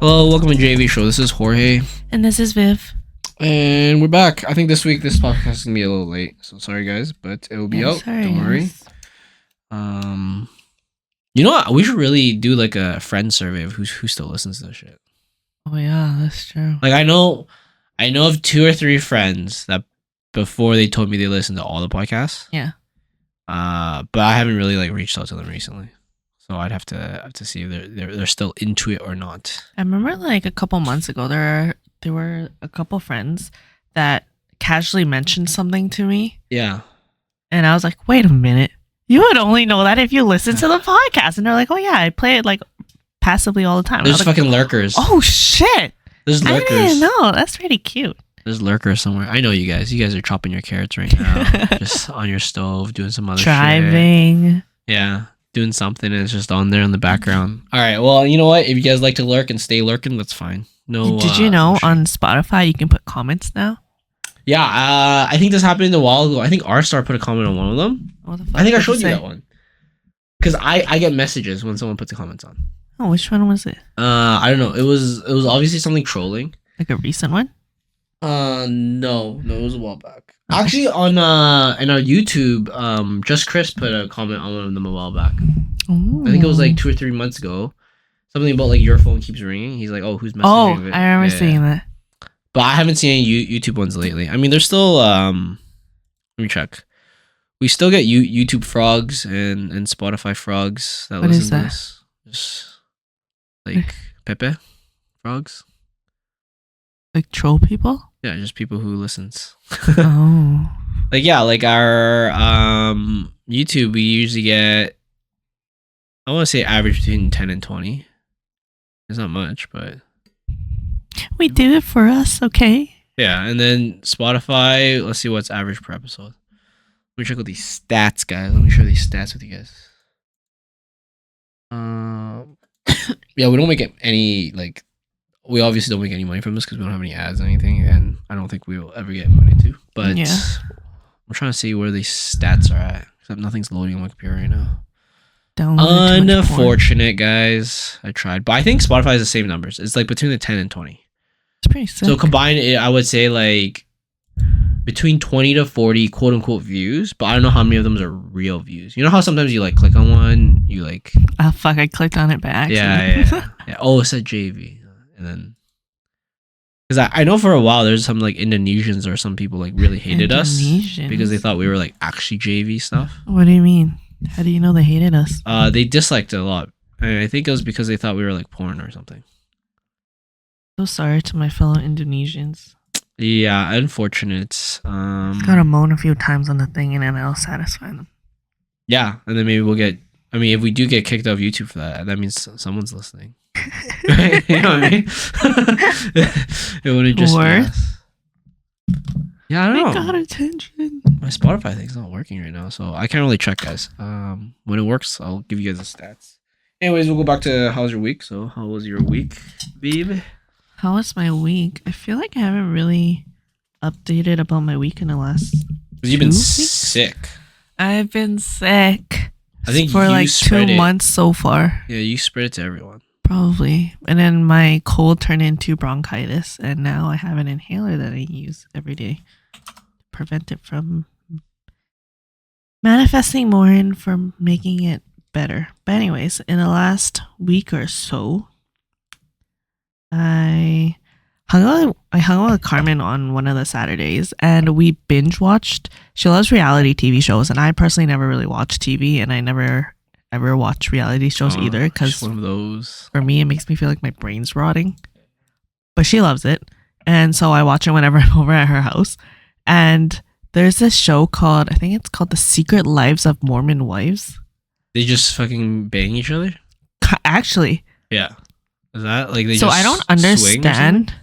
Hello, welcome to JAV Show. This is Jorge. And this is Viv. And we're back. I think this week this podcast is gonna be a little late, so sorry guys, but it will be out. Sorry, don't worry. You know what? We should really do like a friend survey of who still listens to this shit. Oh yeah, that's true. Like I know of 2 or 3 friends that before they told me they listened to all the podcasts. Yeah. But I haven't really like reached out to them recently. So I'd have to see if they're still into it or not. I remember like a couple months ago there were a couple friends that casually mentioned something to me. Yeah. And I was like, wait a minute. You would only know that if you listen to the podcast. And they're like, oh yeah, I play it like passively all the time. There's fucking like, lurkers. Oh shit. There's lurkers. I didn't know. That's pretty cute. There's lurkers somewhere. I know you guys. You guys are chopping your carrots right now. Just on your stove, doing some other Driving. shit. Yeah. Doing something and it's just on there in the background. All right. Well, you know what? If you guys like to lurk and stay lurking, that's fine. No. Did you know on Spotify you can put comments now? Yeah. I think this happened a while ago. I think Rstar put a comment on one of them. What the fuck? I think I showed you that one. Because I get messages when someone puts a comment on. Oh, which one was it? I don't know. It was obviously something trolling. Like a recent one? No, it was a while back. Actually, on in our YouTube, Just Chris put a comment on one of them a while back. Ooh. I think it was like 2 or 3 months ago. Something about like your phone keeps ringing. He's like, "Oh, who's messaging?" Oh, I remember seeing that. But I haven't seen any YouTube ones lately. I mean, there's still let me check. We still get YouTube frogs and Spotify frogs that what listen is to that? this. Just like Pepe frogs. Like troll people? Yeah, just people who listens. Oh. Like yeah, like our YouTube, we usually get, I want to say average between 10 and 20. It's not much, but We do it for us, okay? yeah. And then Spotify, let's see what's average per episode. Let me check with these stats, guys. Let me share these stats with you guys. Yeah, we don't make any like. We obviously don't make any money from this because we don't have any ads or anything, and I don't think we will ever get money too. But yeah. I'm trying to see where these stats are at. Except nothing's loading on my computer right now. Unfortunate, guys. I tried, but I think Spotify has the same numbers. It's like between the 10 and 20. It's pretty sick. So combined, I would say like between 20 to 40 quote unquote views, but I don't know how many of them are real views. You know how sometimes you like click on one, you like. Oh fuck! I clicked on it by accident. Yeah. Oh, it said JV. And then, because I know for a while there's some like Indonesians or some people like really hated us because they thought we were like actually JV stuff. What do you mean? How do you know they hated us? They disliked it a lot. I think it was because they thought we were like porn or something. So sorry to my fellow Indonesians. Yeah, unfortunate. Gotta moan a few times on the thing and then I'll satisfy them. Yeah, and then maybe we'll get. I mean, if we do get kicked off YouTube for that, that means someone's listening. Right? You know what I mean? It wouldn't just worse. Yeah, I don't know. Got attention. My Spotify thing's not working right now, so I can't really check, guys. When it works, I'll give you guys the stats. Anyways, we'll go back to how's your week. So, how was your week, babe? How was my week? I feel like I haven't really updated about my week in the last. Because you've been sick. I've been sick. I think for you like spread 2 months so far. Yeah, you spread it to everyone. Probably. And then my cold turned into bronchitis. And now I have an inhaler that I use every day to prevent it from manifesting more and from making it better. But anyways, in the last week or so, I hung out with Carmen on one of the Saturdays and we binge watched. She loves reality TV shows and I personally never really watch TV and I never ever watch reality shows either because one of those. For me it makes me feel like my brain's rotting. But she loves it. And so I watch it whenever I'm over at her house. And there's this show called, I think it's called The Secret Lives of Mormon Wives. They just fucking bang each other? Actually. Yeah. Is that like they so just I don't understand.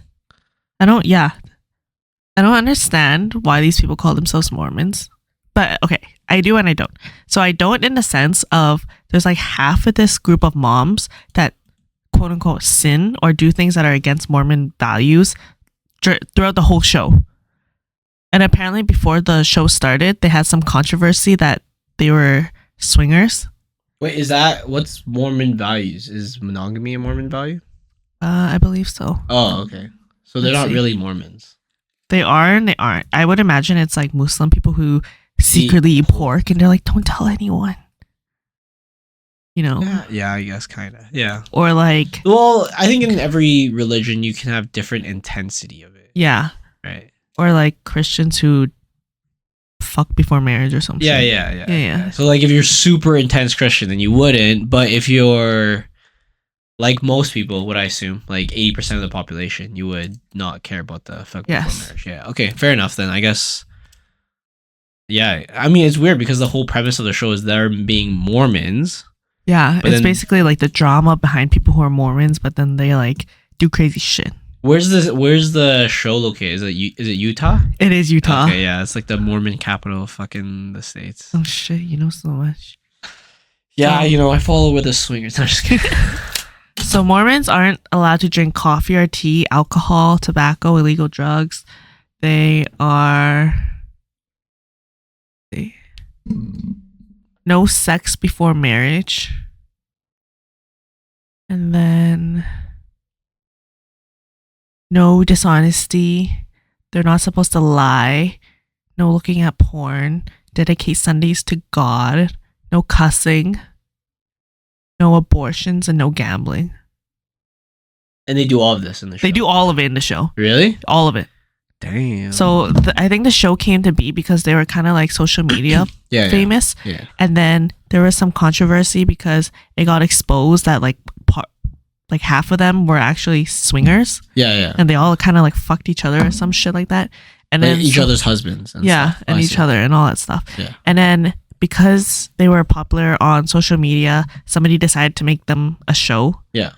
I don't understand why these people call themselves Mormons. But okay, I do and I don't. So I don't in the sense of there's like half of this group of moms that quote unquote sin or do things that are against Mormon values throughout the whole show. And apparently before the show started, they had some controversy that they were swingers. Wait, what's Mormon values? Is monogamy a Mormon value? I believe so. Oh, okay. So they're not really Mormons. They are and they aren't. I would imagine it's like Muslim people who secretly eat pork and they're like, don't tell anyone. You know? Yeah, I guess kind of. Yeah. Or like... Well, I think in every religion you can have different intensity of it. Yeah. Right. Or like Christians who fuck before marriage or something. Yeah. So like if you're super intense Christian, then you wouldn't. But if you're like most people, would I assume, like 80% of the population, you would not care about the fuck before marriage. Yeah. Okay, fair enough then. I guess... Yeah. I mean, it's weird because the whole premise of the show is them being Mormons. Yeah, it's basically like the drama behind people who are Mormons, but then they like do crazy shit. Where's the show located? Is it Utah? It is Utah. Okay, yeah, it's like the Mormon capital of fucking the States. Oh shit, you know so much. Yeah, I follow with the swingers. I'm just kidding. So Mormons aren't allowed to drink coffee or tea, alcohol, tobacco, illegal drugs. They are... No sex before marriage. And then no dishonesty. They're not supposed to lie. No looking at porn. Dedicate Sundays to God. No cussing. No abortions and no gambling. And they do all of this in the show? They do all of it in the show. Really? All of it. Damn. So I think the show came to be because they were kind of like social media famous. Yeah. And then there was some controversy because it got exposed that like half of them were actually swingers. Yeah. And they all kind of like fucked each other or some shit like that. And like then each other's husbands. And stuff. And each other and all that stuff. Yeah. And then because they were popular on social media, somebody decided to make them a show. Yeah.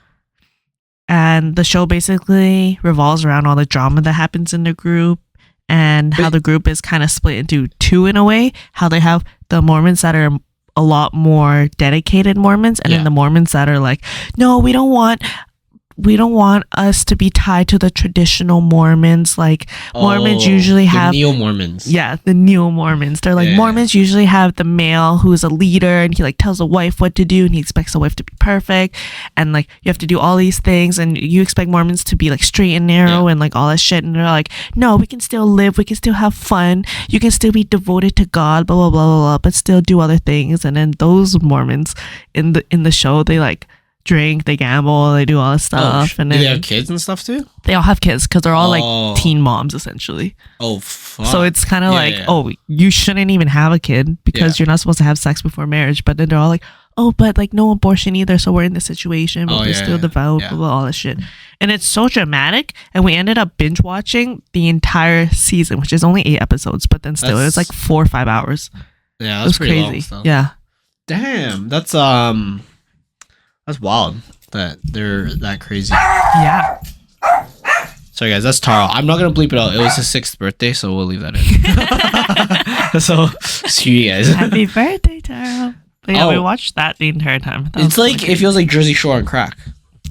And the show basically revolves around all the drama that happens in the group and how the group is kind of split into two in a way. How they have the Mormons that are a lot more dedicated Mormons and then the Mormons that are like, no, we don't want us to be tied to the traditional Mormons. Like Mormons usually have neo-Mormons. Yeah, the neo-Mormons. They're like Mormons usually have the male who is a leader and he like tells the wife what to do and he expects the wife to be perfect and like you have to do all these things and you expect Mormons to be like straight and narrow and like all that shit, and they're like, no, we can still live, we can still have fun, you can still be devoted to God, blah blah blah blah blah, but still do other things. And then those Mormons in the show, they like drink, they gamble, they do all this stuff. And then do they have kids and stuff too? They all have kids because they're all like teen moms essentially. Oh fuck. So it's kind of oh, you shouldn't even have a kid because you're not supposed to have sex before marriage. But then they're all like, oh, but like no abortion either, so we're in this situation, but we're still devout, blah, blah, all this shit. And it's so dramatic, and we ended up binge watching the entire season, which is only 8 episodes, but then still it was like 4 or 5 hours. Yeah, that's pretty crazy. Long still. Yeah. Damn, that's wild that they're that crazy. Yeah. Sorry guys, that's Taro. I'm not gonna bleep it out. It was his 6th birthday, so we'll leave that in. So see you guys. Happy birthday, Taro. But yeah, we watched that the entire time. It's like it feels like Jersey Shore on crack.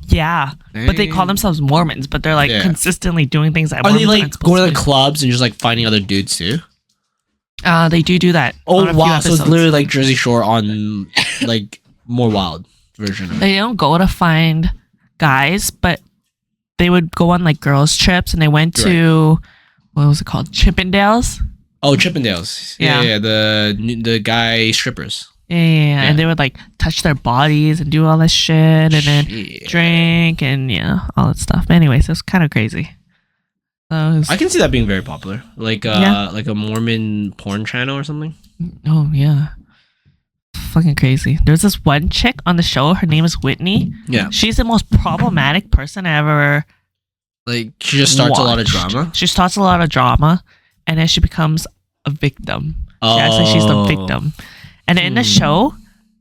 Yeah. Dang. But they call themselves Mormons, but they're like consistently doing things that Mormons they like going to the clubs and just like finding other dudes too? They do that. Oh wow, so it's literally like Jersey Shore on like more wild version of it. They don't go to find guys, but they would go on like girls trips, and they went to what was it called, Chippendales? Oh, Chippendales. Yeah. The guy strippers. Yeah, and they would like touch their bodies and do all this shit, and then drink and all that stuff. But anyways, it's kind of crazy. So I can see that being very popular, like a Mormon porn channel or something. Oh yeah. Fucking crazy. There's this one chick on the show, her name is Whitney. Yeah. She's the most problematic person I ever like she just starts a lot of drama. She starts a lot of drama and then she becomes a victim. She acts like she's the victim. And in the show,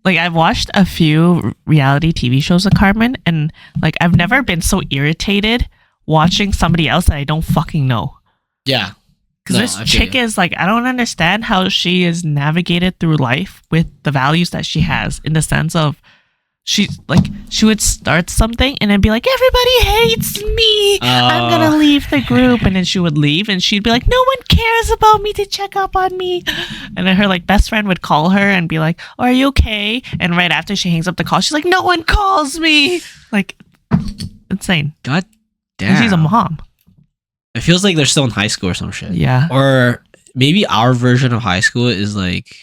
like I've watched a few reality TV shows with Carmen, and like I've never been so irritated watching somebody else that I don't fucking know. Yeah. Because this chick is like, I don't understand how she is navigated through life with the values that she has, in the sense of she would start something and then be like, everybody hates me. I'm gonna leave the group, and then she would leave, and she'd be like, no one cares about me to check up on me. And then her like best friend would call her and be like, are you okay? And right after she hangs up the call, she's like, no one calls me. Like, insane. God damn. And she's a mom. It feels like they're still in high school or some shit. Yeah. Or maybe our version of high school is like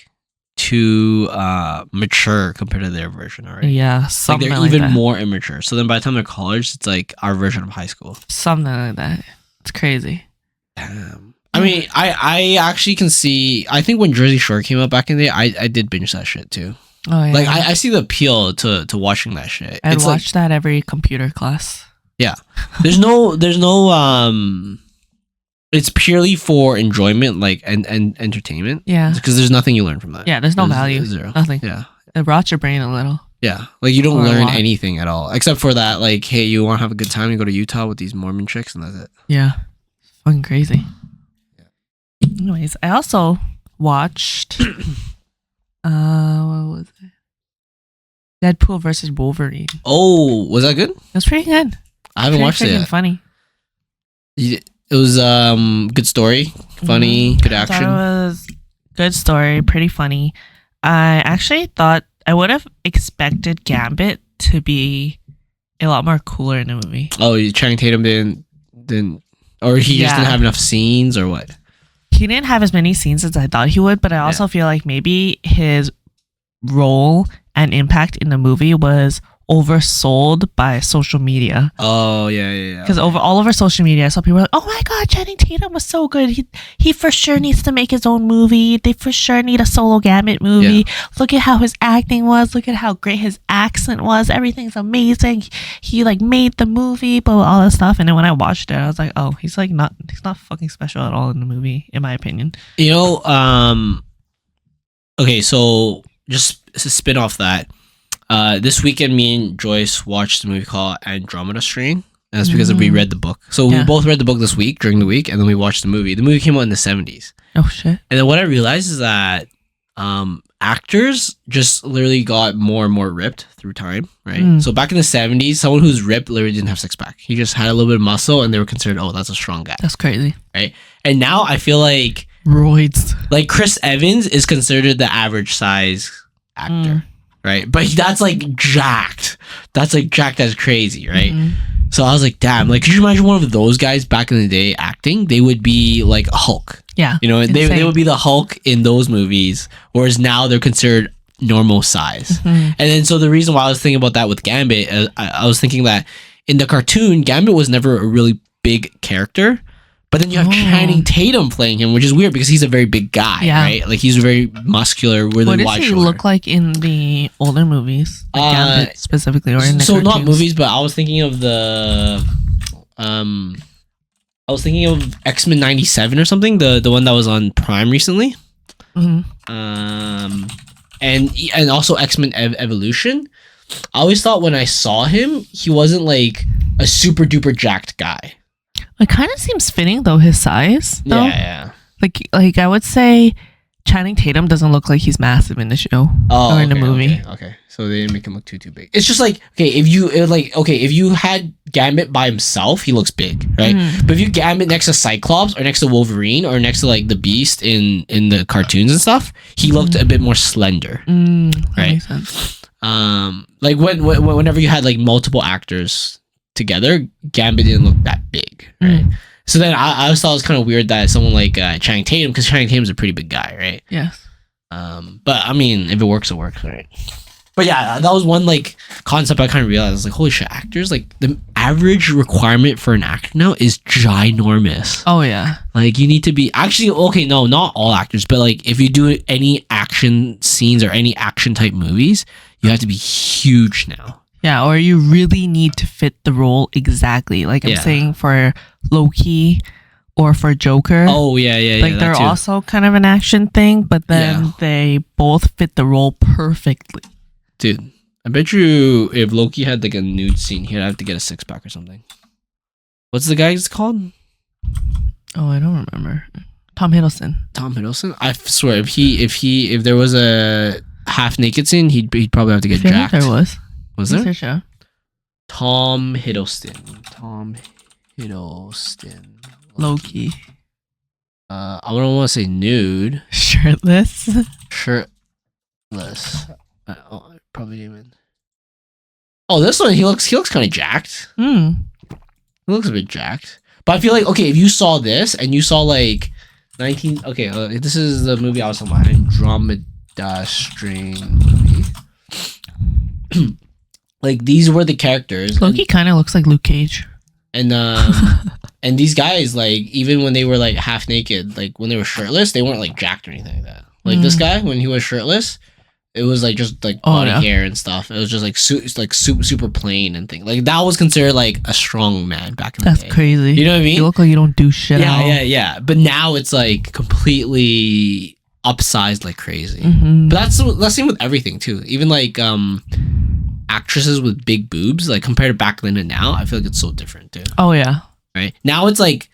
too mature compared to their version already. Yeah, something like they're even that. More immature. So then by the time they're college, it's like our version of high school. Something like that. It's crazy. Damn. I mean, I actually can see. I think when Jersey Shore came out back in the day, I did binge that shit too. Oh yeah. Like I see the appeal to watching that shit. I'd watch that every computer class. Yeah. There's no it's purely for enjoyment, like and entertainment. Yeah. Because there's nothing you learn from that. Yeah, there's no value. Zero. Nothing. Yeah. It rots your brain a little. Yeah. Like you don't learn anything at all. Except for that, like, hey, you want to have a good time, you go to Utah with these Mormon chicks, and that's it. Yeah. Fucking crazy. Yeah. Anyways, I also watched what was it? Deadpool versus Wolverine. Oh, was that good? It was pretty good. I haven't watched it yet. Funny. It was good story, funny, good action. It was good story, pretty funny. I actually thought I would have expected Gambit to be a lot more cooler in the movie. Oh, Channing Tatum didn't, or he just didn't have enough scenes, or what? He didn't have as many scenes as I thought he would, but I also feel like maybe his role and impact in the movie was oversold by social media. Oh yeah. Because all over social media, I saw people like, "Oh my god, Channing Tatum was so good. He for sure needs to make his own movie. They for sure need a solo Gambit movie. Yeah. Look at how his acting was. Look at how great his accent was. Everything's amazing. He like made the movie, but all that stuff." And then when I watched it, I was like, "Oh, he's not fucking special at all in the movie, in my opinion." You know, okay, so just to spin off that. This weekend, me and Joyce watched a movie called Andromeda Strain. And that's because we read the book. So we both read the book this week, during the week, and then we watched the movie. The movie came out in the 70s. Oh, shit. And then what I realized is that actors just literally got more and more ripped through time, right? So back in the 70s, someone who's ripped literally didn't have six-pack. He just had a little bit of muscle, and they were considered, oh, that's a strong guy. That's crazy. Right? And now I feel like... roids. Like Chris Evans is considered the average size actor. Right, but that's like jacked. That's like jacked as crazy, right? So I was like, damn. Like, could you imagine one of those guys back in the day acting? They would be like a Hulk. Yeah, you know, they would be the Hulk in those movies, whereas now they're considered normal size. And then so the reason why I was thinking about that with Gambit, I was thinking that in the cartoon, Gambit was never a really big character. But then you have Channing Tatum playing him, which is weird because he's a very big guy, right? Like he's very muscular, really wide shoulder. What does he look like in the older movies? Like Gambit specifically, or in the cartoons? Not movies, but I was thinking of the, I was thinking of X-Men '97 or something, the one that was on Prime recently, and also X-Men Evolution. I always thought when I saw him, he wasn't like a super duper jacked guy. It kind of seems fitting though, his size. Though. Yeah. Like I would say, Channing Tatum doesn't look like he's massive in the show or in the movie. Okay. So they didn't make him look too big. It's just like if you had Gambit by himself, he looks big, right? But if you Gambit next to Cyclops or next to Wolverine or next to like the Beast in the cartoons and stuff, he looked a bit more slender, right? Makes sense. Like whenever you had like multiple actors together, Gambit didn't look that big, right? So then I always thought it was kind of weird that someone like Channing Tatum, because Channing Tatum's a pretty big guy, right? Yes. But I mean, if it works, it works, right? But yeah, that was one like concept I kind of realized. I was like, holy shit, actors, like the average requirement for an actor now is ginormous. Oh yeah. Like you need to be no, not all actors, but like if you do any action scenes or any action type movies, you have to be huge now. Yeah, or you really need to fit the role exactly. Like I'm saying for Loki or for Joker. Oh, yeah. Like they're also kind of an action thing, but then they both fit the role perfectly. Dude, I bet you if Loki had like a nude scene, he'd have to get a six-pack or something. What's the guy's called? Oh, I don't remember. Tom Hiddleston. Tom Hiddleston? I swear, if there was a half-naked scene, he'd probably have to get jacked. There was. Was there? Research, yeah. Tom Hiddleston. Loki. I don't want to say nude. Shirtless. Probably even. Oh, this one he looks kind of jacked. Hmm. He looks a bit jacked. But I feel like, okay, if you saw this and you saw like 19. Okay, this is the movie I was talking about. Andromeda Strain movie. Like these were the characters. Loki kind of looks like Luke Cage. And and these guys, like, even when they were like half naked, like when they were shirtless, they weren't like jacked or anything like that. Like this guy, when he was shirtless, it was like just like body hair and stuff. It was just like super plain and things. Like that was considered like a strong man back in the day. That's crazy. You know what I mean? You look like you don't do shit. Yeah. But now it's like completely upsized like crazy. Mm-hmm. But that's the same with everything too. Even like actresses with big boobs, like compared to back then and now, I feel like it's so different too. Oh yeah. Right now it's like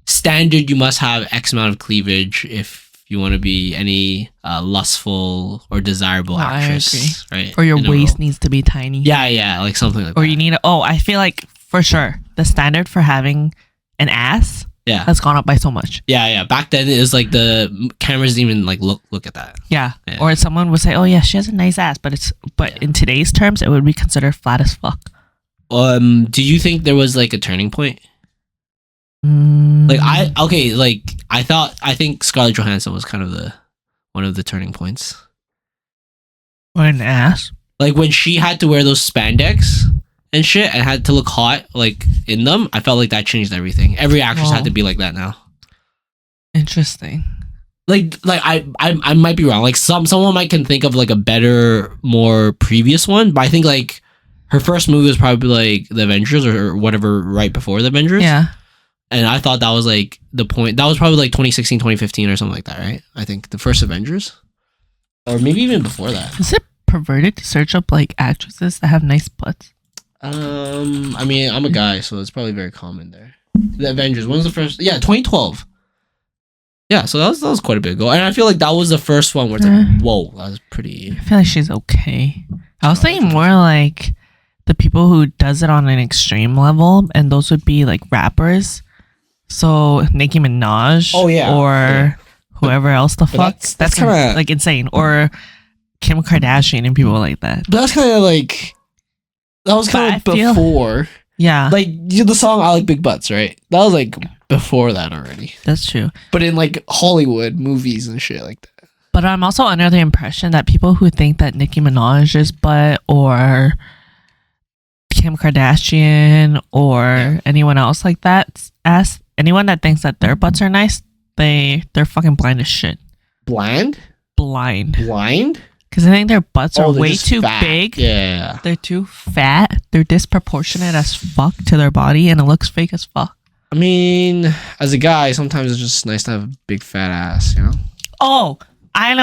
standard. You must have X amount of cleavage if you want to be any lustful or desirable actress, right? Or your waist needs to be tiny. Yeah, like something like that. Or you need I feel like for sure the standard for having an ass has gone up by so much. Yeah. Back then it was like the cameras didn't even like look at that. Yeah. Or someone would say, "Oh yeah, she has a nice ass," but in today's terms, it would be considered flat as fuck. Do you think there was like a turning point? Like I think Scarlett Johansson was kind of one of the turning points. Or an ass. Like when she had to wear those spandex and shit and had to look hot like in them, I felt like that changed everything. Every actress had to be like that now. Interesting. Like I might be wrong. Like someone might can think of like a better, more previous one, but I think like her first movie was probably like the Avengers or whatever right before the Avengers. Yeah. And I thought that was like the point. That was probably like 2016, 2015 or something like that, right? I think the first Avengers. Or maybe even before that. Is it perverted to search up like actresses that have nice butts? I mean, I'm a guy, so it's probably very common there. The Avengers. When was the first? Yeah, 2012. Yeah, so that was quite a bit ago. And I feel like that was the first one where it's like, whoa, that was pretty... I feel like she's okay. I was thinking more like the people who does it on an extreme level, and those would be like rappers. So Nicki Minaj, or whoever else the fuck. That's kind of like insane. Or Kim Kardashian and people like that. But that's kind of like that was kind of before. Yeah, like the song "I Like Big Butts," right? That was like before that already. That's true. But in like Hollywood movies and shit like that. But I'm also under the impression that people who think that Nicki Minaj's butt or Kim Kardashian or anyone else like that, anyone that thinks that their butts are nice, they're fucking blind as shit. Blind? Because I think their butts are way too big. Yeah. They're too fat. They're disproportionate as fuck to their body, and it looks fake as fuck. I mean, as a guy, sometimes it's just nice to have a big fat ass, you know? Oh, I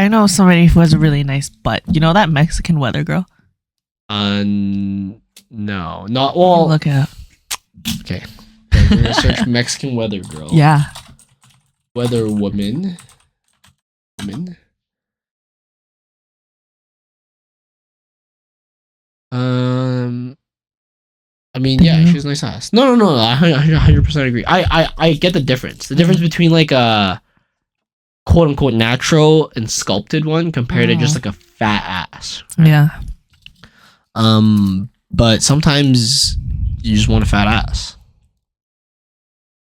know somebody who has a really nice butt. You know that Mexican weather girl? No. Not well. Look it up. Okay. We're gonna search Mexican weather girl. Yeah. Weather woman. I mean, yeah, she has nice ass. No. I 100% agree. I get the difference. The difference between like a quote unquote natural and sculpted one compared to just like a fat ass. Right? Yeah. But sometimes you just want a fat ass.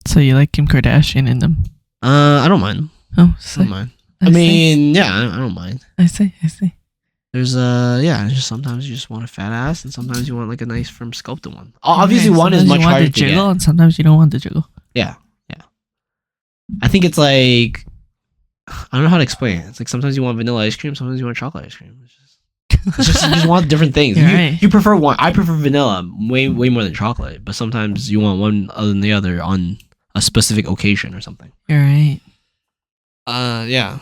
So you like Kim Kardashian in them? I don't mind. Oh, I don't mind. I mean, yeah, I don't mind. I see. There's just sometimes you just want a fat ass, and sometimes you want like a nice firm sculpted one. Obviously, one is much harder to jiggle, and sometimes you don't want the jiggle. Yeah. I think it's like I don't know how to explain it. It's like sometimes you want vanilla ice cream, sometimes you want chocolate ice cream. It's just you just want different things. You prefer one. I prefer vanilla way more than chocolate, but sometimes you want one other than the other on a specific occasion or something. You're right. Yeah.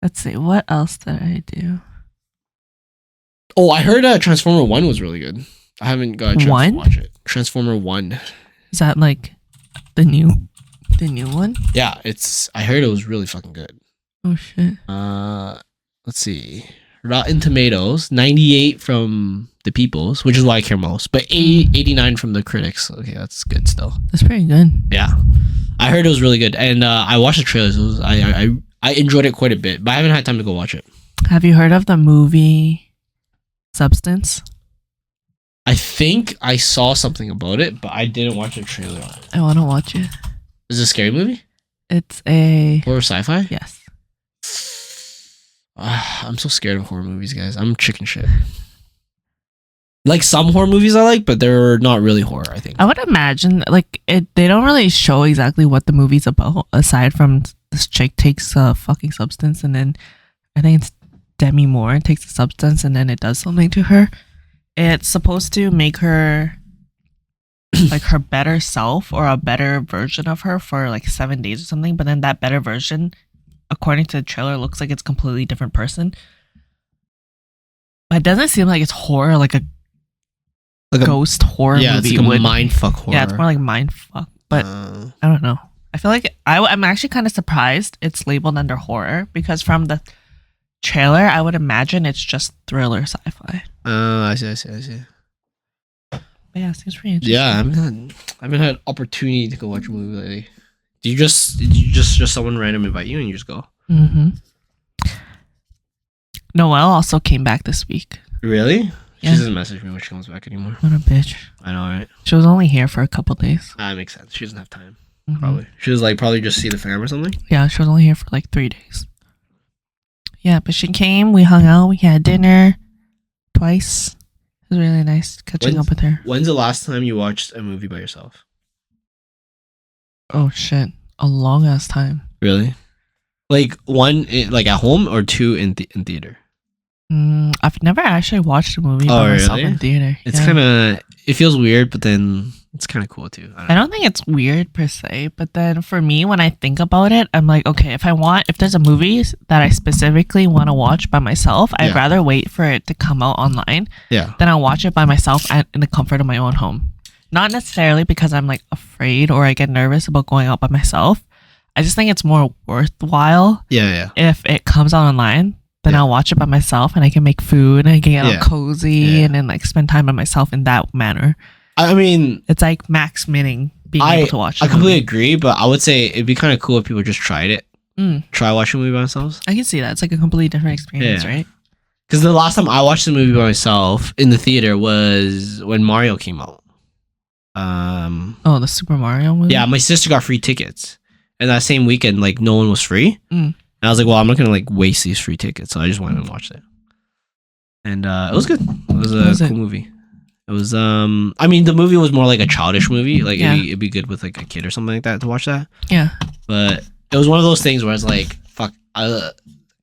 Let's see. What else did I do? Oh, I heard Transformer 1 was really good. I haven't got a chance to watch it. Transformer 1. Is that like the new one? Yeah, I heard it was really fucking good. Oh shit. Let's see. Rotten Tomatoes, 98 from the people's, which is why I care most. But 89 from the critics. Okay, that's good still. That's pretty good. Yeah, I heard it was really good, and I watched the trailers. I enjoyed it quite a bit, but I haven't had time to go watch it. Have you heard of the movie Substance? I think I saw something about it, but I didn't watch the trailer on it. I want to watch it. Is it a scary movie? It's a horror sci-fi? Yes. I'm so scared of horror movies, guys. I'm chicken shit. Like some horror movies I like, but they're not really horror, I think. I would imagine they don't really show exactly what the movie's about, aside from this chick takes a fucking substance, and then I think it's Demi Moore takes a substance and then it does something to her. It's supposed to make her like her better self or a better version of her for like 7 days or something, but then that better version, according to the trailer, looks like it's a completely different person. But it doesn't seem like it's horror, like a ghost horror movie. Yeah, it's like a mindfuck horror. Yeah, it's more like mindfuck. But I don't know. I feel like I'm actually kind of surprised it's labeled under horror, because from the trailer, I would imagine it's just thriller sci-fi. I see. But yeah, it seems pretty interesting. Yeah, I haven't had opportunity to go watch a movie lately. Did you just someone random invite you and you just go? Mm-hmm. Noelle also came back this week. Really? Yeah. She doesn't message me when she comes back anymore. What a bitch. I know, right? She was only here for a couple days. That makes sense. She doesn't have time. Mm-hmm. Probably. She was like probably just see the fam or something. Yeah, she was only here for like 3 days. Yeah, but she came, we hung out, we had dinner twice. It was really nice catching up with her. When's the last time you watched a movie by yourself? Oh shit. A long ass time. Really? Like one like at home or two in theater? I've never actually watched a movie by myself in theater. It's kind of, it feels weird, but then it's kind of cool too. I don't think it's weird per se, but then for me, when I think about it, I'm like, okay, if there's a movie that I specifically want to watch by myself, I'd rather wait for it to come out online than I'll watch it by myself in the comfort of my own home. Not necessarily because I'm like afraid or I get nervous about going out by myself. I just think it's more worthwhile if it comes out online. Then I'll watch it by myself and I can make food and I can get all cozy and then like spend time by myself in that manner. I mean, it's like max minning being able to watch it. I completely agree, but I would say it'd be kind of cool if people just tried it. Try watching a movie by themselves. I can see that. It's like a completely different experience, right? Because the last time I watched the movie by myself in the theater was when Mario came out. The Super Mario movie? Yeah, my sister got free tickets. And that same weekend, like, no one was free. And I was like, well, I'm not going to, like, waste these free tickets. So I just went and watched it. And it was good. It was a cool movie. It was, I mean, the movie was more like a childish movie. Like, it'd be good with, like, a kid or something like that to watch that. Yeah. But it was one of those things where it's like, fuck, kind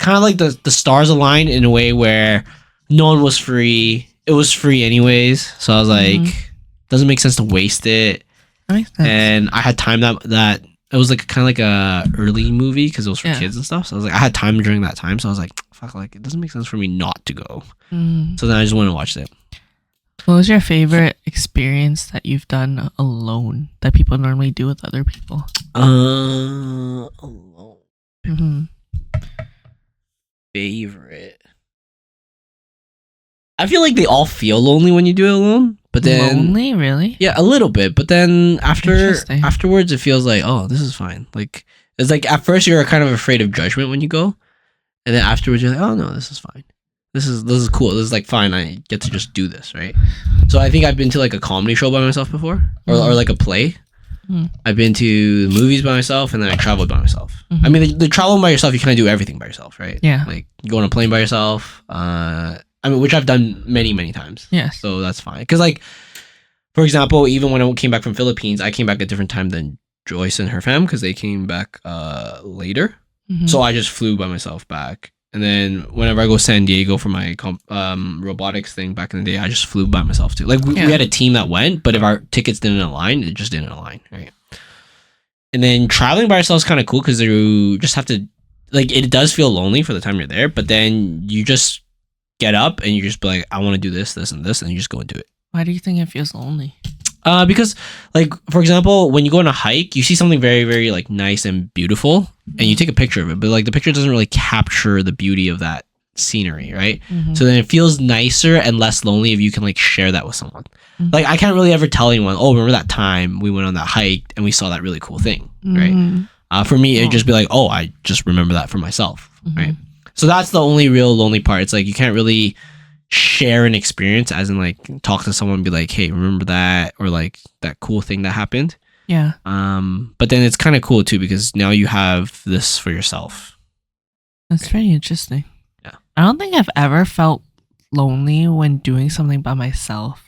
of like the stars aligned in a way where no one was free. It was free anyways. So I was like, doesn't make sense to waste it. That makes sense. And I had time that it was like kind of like a early movie because it was for kids and stuff. So I was like, I had time during that time. So I was like, fuck, like it doesn't make sense for me not to go. So then I just went and watched it. What was your favorite experience that you've done alone that people normally do with other people? Alone. Favorite. I feel like they all feel lonely when you do it alone. But then lonely, really? Yeah, a little bit. But then afterwards, it feels like, oh, this is fine. Like it's like at first you're kind of afraid of judgment when you go, and then afterwards you're like, oh no, this is fine. This is cool. This is like fine. I get to just do this, right? So I think I've been to like a comedy show by myself before, or like a play. I've been to movies by myself, and then I traveled by myself. I mean, the travel by yourself, you kind of do everything by yourself, right? Yeah. Like you go on a plane by yourself. I mean, which I've done many, many times. Yes. So that's fine. Because, like, for example, even when I came back from Philippines, I came back at a different time than Joyce and her fam because they came back later. So I just flew by myself back. And then whenever I go to San Diego for my robotics thing back in the day, I just flew by myself too. Like, we had a team that went, but if our tickets didn't align, it just didn't align, right? And then traveling by yourself is kind of cool because you just have to, like, it does feel lonely for the time you're there, but then you just get up and you just be like, I want to do this, this, and this, and you just go and do it. Why do you think it feels lonely? Because, like, for example, when you go on a hike, you see something very, very, like, nice and beautiful, and you take a picture of it, but, like, the picture doesn't really capture the beauty of that scenery, right? So then it feels nicer and less lonely if you can like share that with someone. Like I can't really ever tell anyone, oh, remember that time we went on that hike and we saw that really cool thing, right? For me, it'd just be like, oh, I just remember that for myself, right? So that's the only real lonely part. It's like you can't really share an experience, as in like talk to someone and be like, hey, remember that, or like that cool thing that happened. Yeah. But then it's kind of cool too because now you have this for yourself. That's very interesting. Yeah. I don't think I've ever felt lonely when doing something by myself.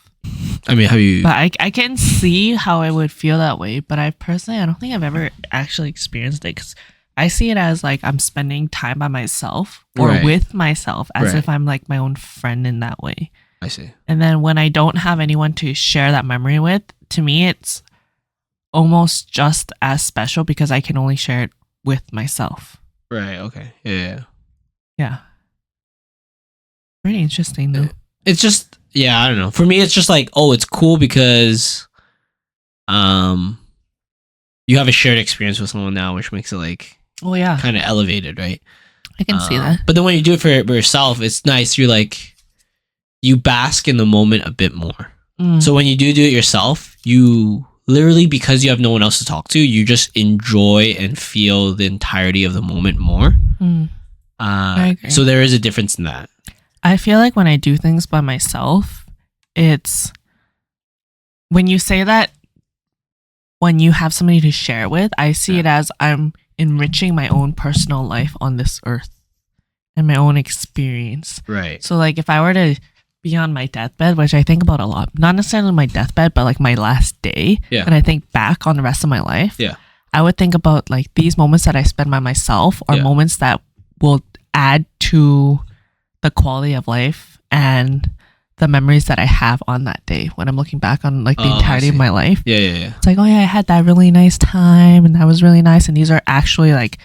I mean, have you? But I can see how I would feel that way. But I don't think I've ever actually experienced it because I see it as like I'm spending time by myself or with myself as if I'm like my own friend in that way. I see. And then when I don't have anyone to share that memory with, to me, it's almost just as special because I can only share it with myself. Right. Okay. Yeah. Yeah. Pretty interesting though. It's just, yeah, I don't know. For me, it's just like, oh, it's cool because you have a shared experience with someone now, which makes it like kind of elevated, right? I can see that. But then when you do it for yourself, it's nice. You're like, you bask in the moment a bit more. So when you do it yourself, you literally, because you have no one else to talk to, you just enjoy and feel the entirety of the moment more. I agree. So there is a difference in that. I feel like when I do things by myself, it's when you say that when you have somebody to share with, I see it as I'm enriching my own personal life on this earth and my own experience. Right. So like if I were to be on my deathbed, which I think about a lot, not necessarily my deathbed, but like my last day, and I think back on the rest of my life, I would think about like these moments that I spend by myself are moments that will add to the quality of life and the memories that I have on that day when I'm looking back on like the entirety of my life. Yeah. It's like, oh yeah, I had that really nice time and that was really nice. And these are actually like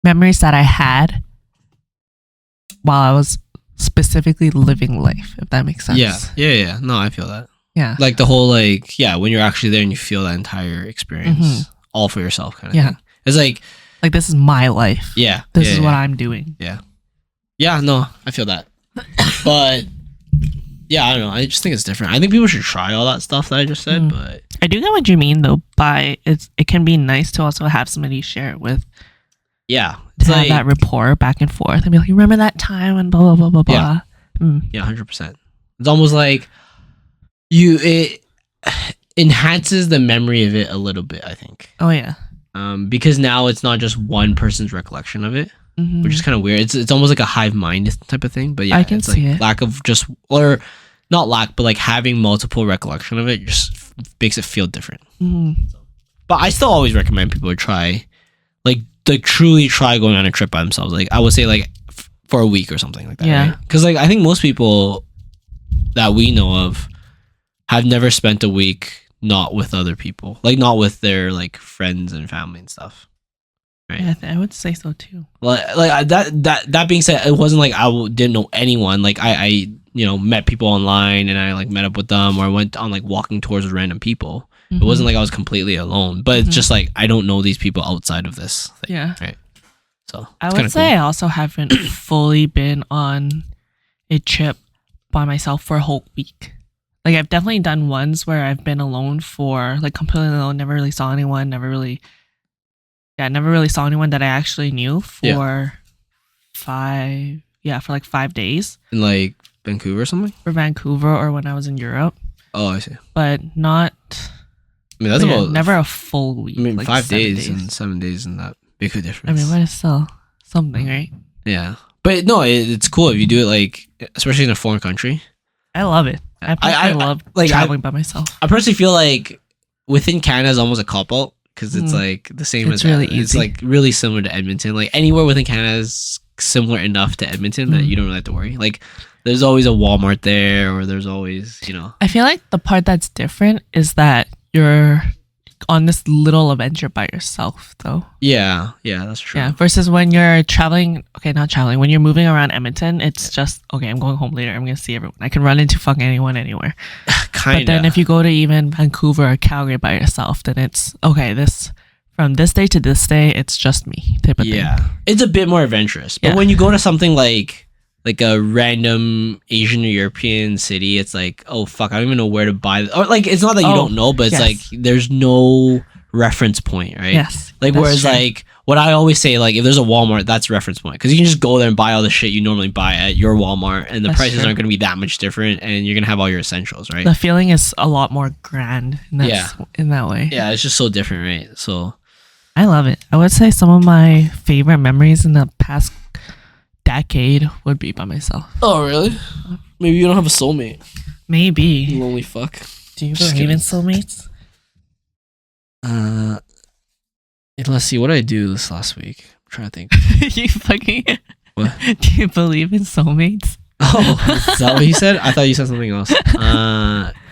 memories that I had while I was specifically living life, if that makes sense. Yeah. No, I feel that. Yeah. Like the whole like, when you're actually there and you feel that entire experience all for yourself kind of thing. It's like this is my life. Yeah. This is what I'm doing. Yeah. Yeah, no, I feel that. But yeah, I don't know. I just think it's different. I think people should try all that stuff that I just said, but I do get what you mean though. By it can be nice to also have somebody share it with. Yeah, to have that rapport back and forth and be like, you remember that time and blah blah blah blah blah. Yeah, 100%. It's almost like it enhances the memory of it a little bit, I think. Oh yeah. Because now it's not just one person's recollection of it. Which is kind of weird. It's almost like a hive mind type of thing. But yeah, I can it's like see it. lack of just, or not lack, but like having multiple recollection of it just makes it feel different. But I still always recommend people to try, like truly try going on a trip by themselves. Like I would say like for a week or something like that. Yeah. Right? Because like I think most people that we know of have never spent a week not with other people, like not with their like friends and family and stuff. Right. Yeah, I would say so too. Like that being said, it wasn't like didn't know anyone. Like I met people online and I like met up with them, or I went on like walking tours with random people. It wasn't like I was completely alone, but it's just like I don't know these people outside of this thing. Yeah. Right. So I would say I also haven't fully been on a trip by myself for a whole week. Like I've definitely done ones where I've been alone for like completely alone, never really saw anyone, never really saw anyone that I actually knew for like 5 days. In like Vancouver or something? For Vancouver or when I was in Europe. Oh, I see. But not... I mean, that's about... Never a full week. I mean, like 5 days and 7 days isn't that big a difference. I mean, but it's still something, right? Yeah. But no, it's cool if you do it like, especially in a foreign country. I love it. I love like traveling by myself. I personally feel like within Canada is almost a cop-out. Because it's like the same as really easy. It's like really similar to Edmonton. Like anywhere within Canada is similar enough to Edmonton that you don't really have to worry. Like there's always a Walmart there, or there's always, I feel like the part that's different is that you're on this little adventure by yourself, though. Yeah, that's true. Yeah, versus when you're traveling, when you're moving around Edmonton, it's just, okay, I'm going home later, I'm going to see everyone. I can run into fucking anyone anywhere. Kinda. But then if you go to even Vancouver or Calgary by yourself, then it's, okay, from this day to this day, it's just me type of thing. Yeah. It's a bit more adventurous. But when you go to something like like a random Asian or European city, it's like, oh fuck, I don't even know where to buy or like it's not that you don't know, but it's like there's no reference point, right? Yes. Like whereas like what I always say, like if there's a Walmart, that's reference point because you can just go there and buy all the shit you normally buy at your Walmart, and the prices aren't going to be that much different, and you're gonna have all your essentials, right? The feeling is a lot more grand. In that way. Yeah, it's just so different, right? So I love it. I would say some of my favorite memories in the past decade would be by myself. Oh really? Maybe you don't have a soulmate. Maybe. You lonely fuck. Do you believe in soulmates? Let's see, what did I do this last week? I'm trying to think. You fucking... What? Do you believe in soulmates? Oh, is that what you said? I thought you said something else.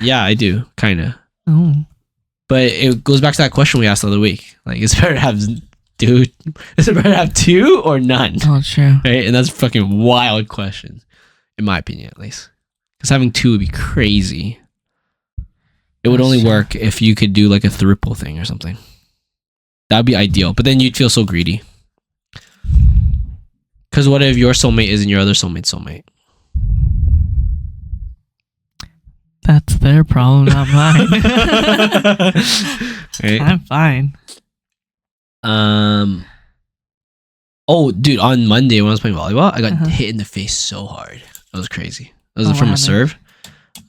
Yeah, I do, kind of. Oh. But it goes back to that question we asked the other week. Like, is it better to have is it better to have two or none? Oh, true. Right? And that's a fucking wild question, in my opinion, at least. Because having two would be crazy. It would only work if you could do like a triple thing or something. That would be ideal. But then you'd feel so greedy. Because what if your soulmate isn't your other soulmate's soulmate? That's their problem, not mine. Right? I'm fine. Oh, dude, on Monday when I was playing volleyball, I got hit in the face so hard. That was crazy. That was from a serve.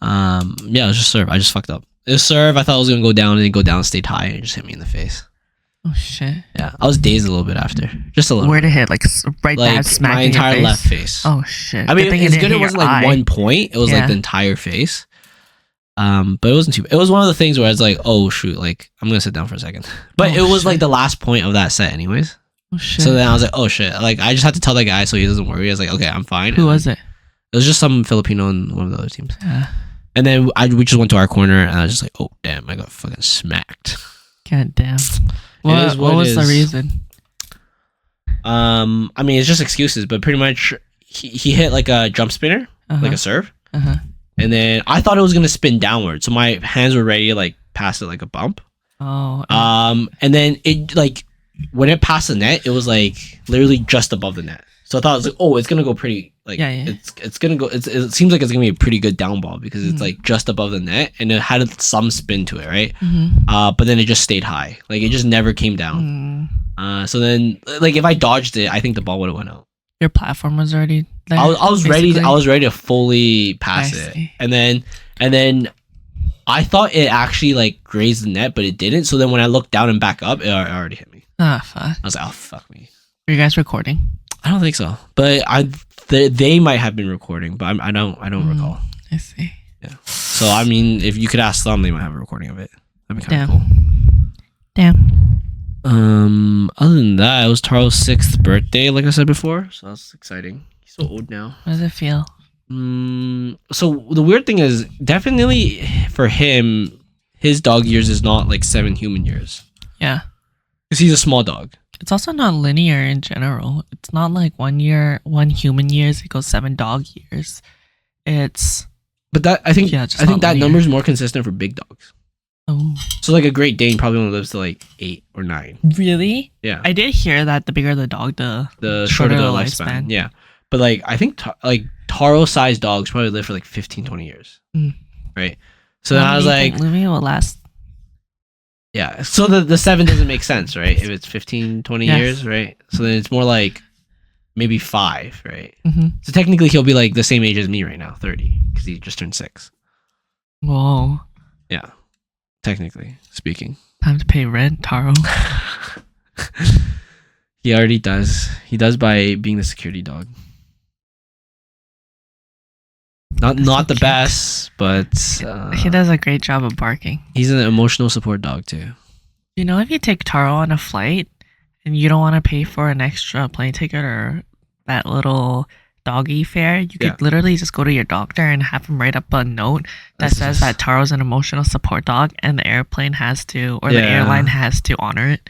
Yeah, it was just serve. I just fucked up. It was serve. I thought it was gonna go down, and it go down, stayed high, and it just hit me in the face. Oh shit. Yeah, I was dazed a little bit after. Just a little. Where did it hit? Like right like smack my in your entire face? left face. Oh shit. I mean, it's good. It wasn't like one point. It was like the entire face. But it wasn't too. It was one of the things where I was like, oh shoot, like I'm gonna sit down for a second. But it was like the last point of that set, anyways. Oh shit. So then I was like, oh shit. Like I just had to tell that guy so he doesn't worry. I was like, okay, I'm fine. Who was it? It was just some Filipino on one of the other teams. Yeah. And then we just went to our corner, and I was just like, oh damn, I got fucking smacked. God damn. What was the reason? I mean, it's just excuses, but pretty much he hit like a jump spinner, like a serve. And then I thought it was gonna spin downward, so my hands were ready to like pass it like a bump. Oh. And then it like when it passed the net, it was like literally just above the net. So I thought it was like, oh, it's gonna go pretty like it's gonna go. It seems like it's gonna be a pretty good down ball because it's like just above the net and it had some spin to it, right? But then it just stayed high, like it just never came down. So then like if I dodged it, I think the ball would have went out. Your platform was already there. I was ready. I was ready to fully pass it, and then I thought it actually like grazed the net, but it didn't. So then when I looked down and back up, it already hit me. Ah, fuck. I was like, oh fuck me. Were you guys recording? I don't think so, but they might have been recording, but I don't recall. I see. Yeah. So I mean, if you could ask them, they might have a recording of it. That'd be kind of cool. Damn. Other than that, it was Taro's 6th birthday, like I said before, so that's exciting. He's so old now. How does it feel? So the weird thing is, definitely for him, his dog years is not like 7 human years. Yeah. Because he's a small dog. It's also not linear in general. It's not like 1 year, 1 human years equals 7 dog years. It's. But that I think that number is more consistent for big dogs. Oh. So like a Great Dane probably only lives to like 8 or 9. Really? Yeah. I did hear that the bigger the dog, the shorter the lifespan. Yeah. But like I think Taro-sized dogs probably live for like 15, 20 years. Right? So then I was like, living will last. Yeah. So the 7 doesn't make sense, right? If it's 15, 20 years, right? So then it's more like maybe 5, right? So technically he'll be like the same age as me right now, 30, because he just turned 6. Whoa. Yeah. Technically speaking. Time to pay rent, Taro. He already does. He does by being the security dog. Not the best, but he does a great job of barking. He's an emotional support dog too. You know, if you take Taro on a flight and you don't want to pay for an extra plane ticket or that little doggy fare, you could literally just go to your doctor and have him write up a note that says that Taro's an emotional support dog and the airplane has to, or the airline has to honor it.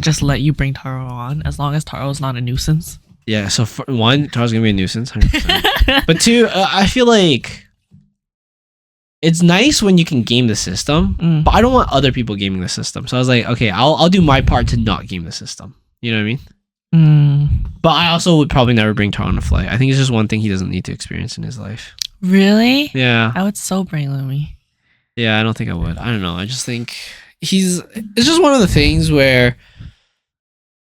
Just let you bring Taro on as long as Taro's not a nuisance. Yeah, so for one, Taro's gonna be a nuisance, 100%. But two, I feel like it's nice when you can game the system, but I don't want other people gaming the system. So I was like, okay, I'll do my part to not game the system. You know what I mean? But I also would probably never bring Taro on a flight. I think it's just one thing he doesn't need to experience in his life. Really? Yeah. I would so bring Lumi. Yeah, I don't think I would. I don't know. I just think it's just one of the things where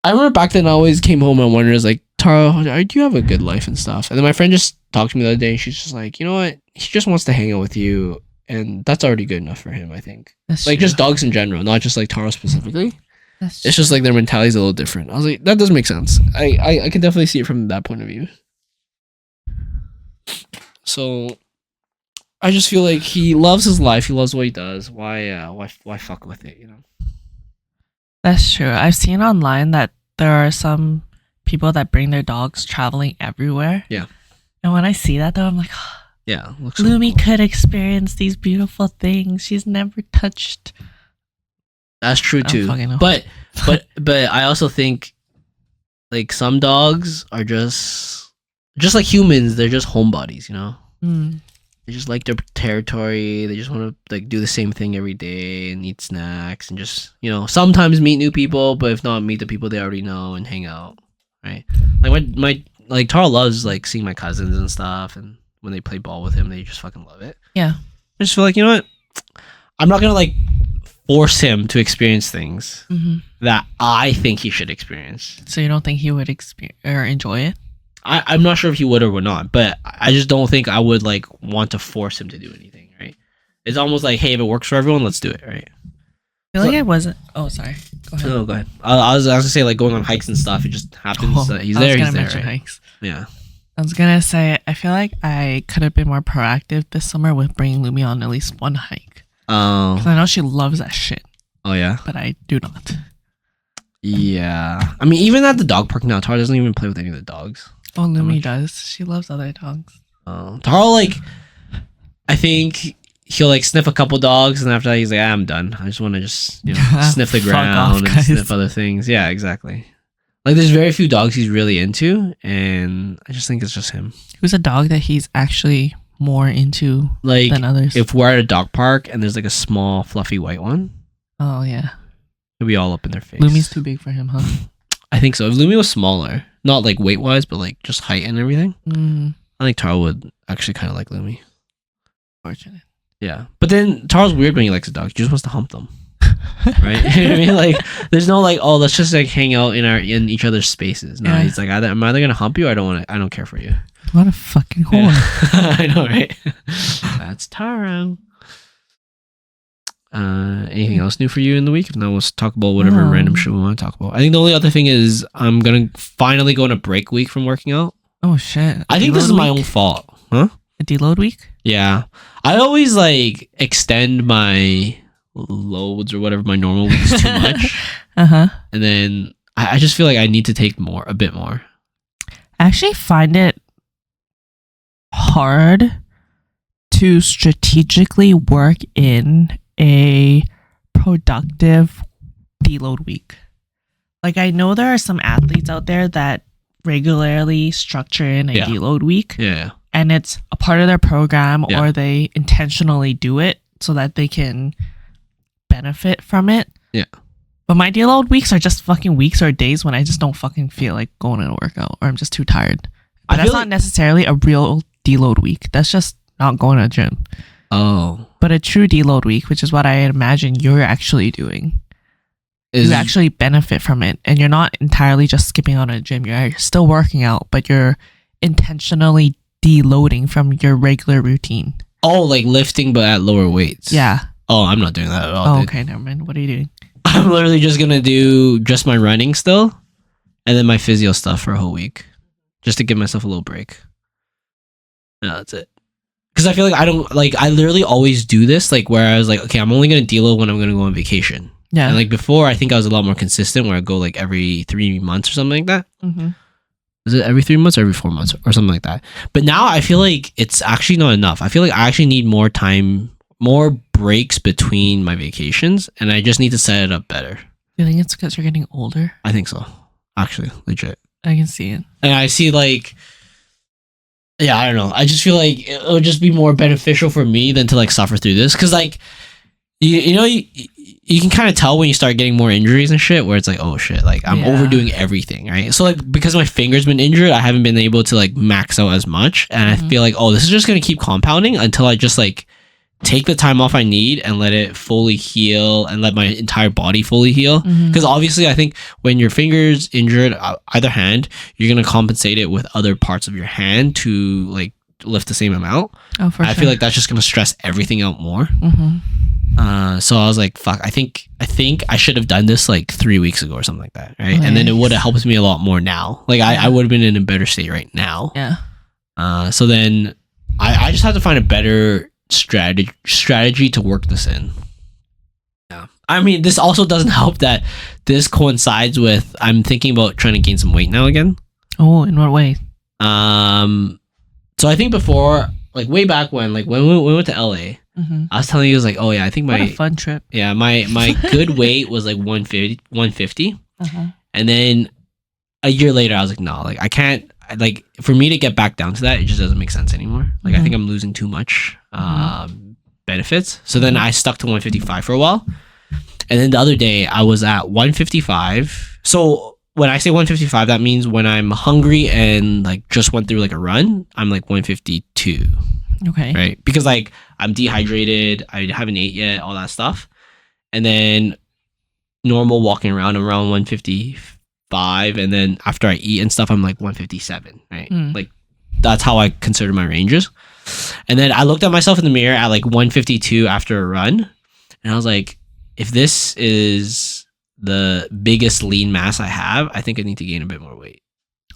I remember back then I always came home and wondered, like, Taro, do you have a good life and stuff? And then my friend just talked to me the other day and she's just like, you know what? He just wants to hang out with you. And that's already good enough for him, I think. That's like, true. just dogs in general, not just like Taro specifically. That's It's just like their mentality is a little different. I was like, that does make sense. I can definitely see it from that point of view. So I just feel like he loves his life. He loves what he does. Why fuck with it, you know? That's true. I've seen online that there are some people that bring their dogs traveling everywhere. Yeah. And when I see that, though, I'm like, oh, yeah, Lumi could experience these beautiful things. She's never touched. That's true too. But I also think like some dogs are just like humans. They're just homebodies, you know. They just like their territory. They just want to like do the same thing every day and eat snacks and just, you know, sometimes meet new people, but if not, meet the people they already know and hang out, right? Like my like Taro loves like seeing my cousins and stuff, and when they play ball with him, they just fucking love it. Yeah. I just feel like, you know what? I'm not gonna like force him to experience things that I think he should experience. So you don't think he would experience or enjoy it? I'm not sure if he would or would not, but I just don't think I would like want to force him to do anything, right? It's almost like, hey, if it works for everyone, let's do it, right? I feel like I wasn't. Oh, sorry. Go ahead. No, go ahead. I was gonna say like going on hikes and stuff. It just happens that he's there. He's there. Right? Hikes. Yeah. I was gonna say I feel like I could have been more proactive this summer with bringing Lumi on at least one hike. Oh. Because I know she loves that shit. Oh yeah. But I do not. Yeah. I mean, even at the dog park now, Taro doesn't even play with any of the dogs. Oh, Lumi does. She loves other dogs. Taro, like, I think he'll like sniff a couple dogs, and after that, he's like, I'm done. I just want to just, you know, sniff the ground and sniff other things. Yeah, exactly. Like, there's very few dogs he's really into, and I just think it's just him. Who's a dog that he's actually more into like, than others? If we're at a dog park and there's like a small, fluffy white one. Oh, yeah. He'll be all up in their face. Lumi's too big for him, huh? I think so. If Lumi was smaller, not like weight wise, but like just height and everything, I think Taro would actually kind of like Lumi. Fortunate. Yeah. But then Taro's weird when he likes a dog. He just wants to hump them. Right? You know what I mean? Like, there's no like, oh, let's just like hang out in each other's spaces. No, he's like, I'm either gonna hump you or I don't care for you. What a fucking whore. Yeah. I know, right? That's Taro. Anything else new for you in the week? If not, let's talk about whatever random shit we want to talk about. I think the only other thing is I'm gonna finally go on a break week from working out. Oh shit! I think this is my own fault, huh? A deload week? Yeah, I always like extend my loads or whatever my normal weeks too much. And then I just feel like I need to take a bit more. I actually find it hard to strategically work in a productive deload week. Like, I know there are some athletes out there that regularly structure in a deload week. Yeah. And it's a part of their program or they intentionally do it so that they can benefit from it. Yeah. But my deload weeks are just fucking weeks or days when I just don't fucking feel like going to a workout or I'm just too tired. But that's not necessarily a real deload week. That's just not going to the gym. Oh. But a true deload week, which is what I imagine you're actually doing, you actually benefit from it. And you're not entirely just skipping out of the gym. You're still working out, but you're intentionally deloading from your regular routine. Oh, like lifting but at lower weights. Yeah. Oh, I'm not doing that at all. Oh, okay, never mind. What are you doing? I'm literally just going to do just my running still and then my physio stuff for a whole week just to give myself a little break. No, that's it. Because I feel like I literally always do this, like where I was like, okay, I'm only going to deload when I'm going to go on vacation. Yeah. And like before, I think I was a lot more consistent where I go like every 3 months or something like that. Mm-hmm. Is it every 3 months or every 4 months or something like that? But now I feel like it's actually not enough. I feel like I actually need more time, more breaks between my vacations, and I just need to set it up better. You think it's because you're getting older? I think so. Actually, legit. I can see it. And I see like, yeah, I don't know. I just feel like it would just be more beneficial for me than to like suffer through this. Cause like, you you can kind of tell when you start getting more injuries and shit, where it's like, oh shit, like I'm overdoing everything, right? So like because my finger's been injured, I haven't been able to like max out as much, and I feel like, oh, this is just gonna keep compounding until I just like take the time off I need and let it fully heal and let my entire body fully heal. Because obviously I think when your finger's injured, either hand, you're gonna compensate it with other parts of your hand to like lift the same amount. I feel like that's just gonna stress everything out more. So I was like, fuck, I think I should have done this like 3 weeks ago or something like that, right? And then it would have helped me a lot more now. Like I would have been in a better state right now. So then I just had to find a better strategy to work this in. I mean, this also doesn't help that this coincides with I'm thinking about trying to gain some weight now again. Oh, in what way? So I think before, like way back when we went to LA, I was telling you, I was like, oh yeah, I think what a fun trip. Yeah, my good weight was like 150. And then a year later I was like, no, like I can't, like for me to get back down to that, it just doesn't make sense anymore. Like I think I'm losing too much benefits. So then I stuck to 155 for a while. And then the other day I was at 155. So when I say 155, that means when I'm hungry and like just went through like a run, I'm like 152. Okay. Right? Because like I'm dehydrated, I haven't ate yet, all that stuff. And then normal walking around, I'm around 155. And then after I eat and stuff, I'm like 157. Right? Like that's how I consider my ranges. And then I looked at myself in the mirror at like 152 after a run. And I was like, if this is the biggest lean mass I have, I think I need to gain a bit more weight.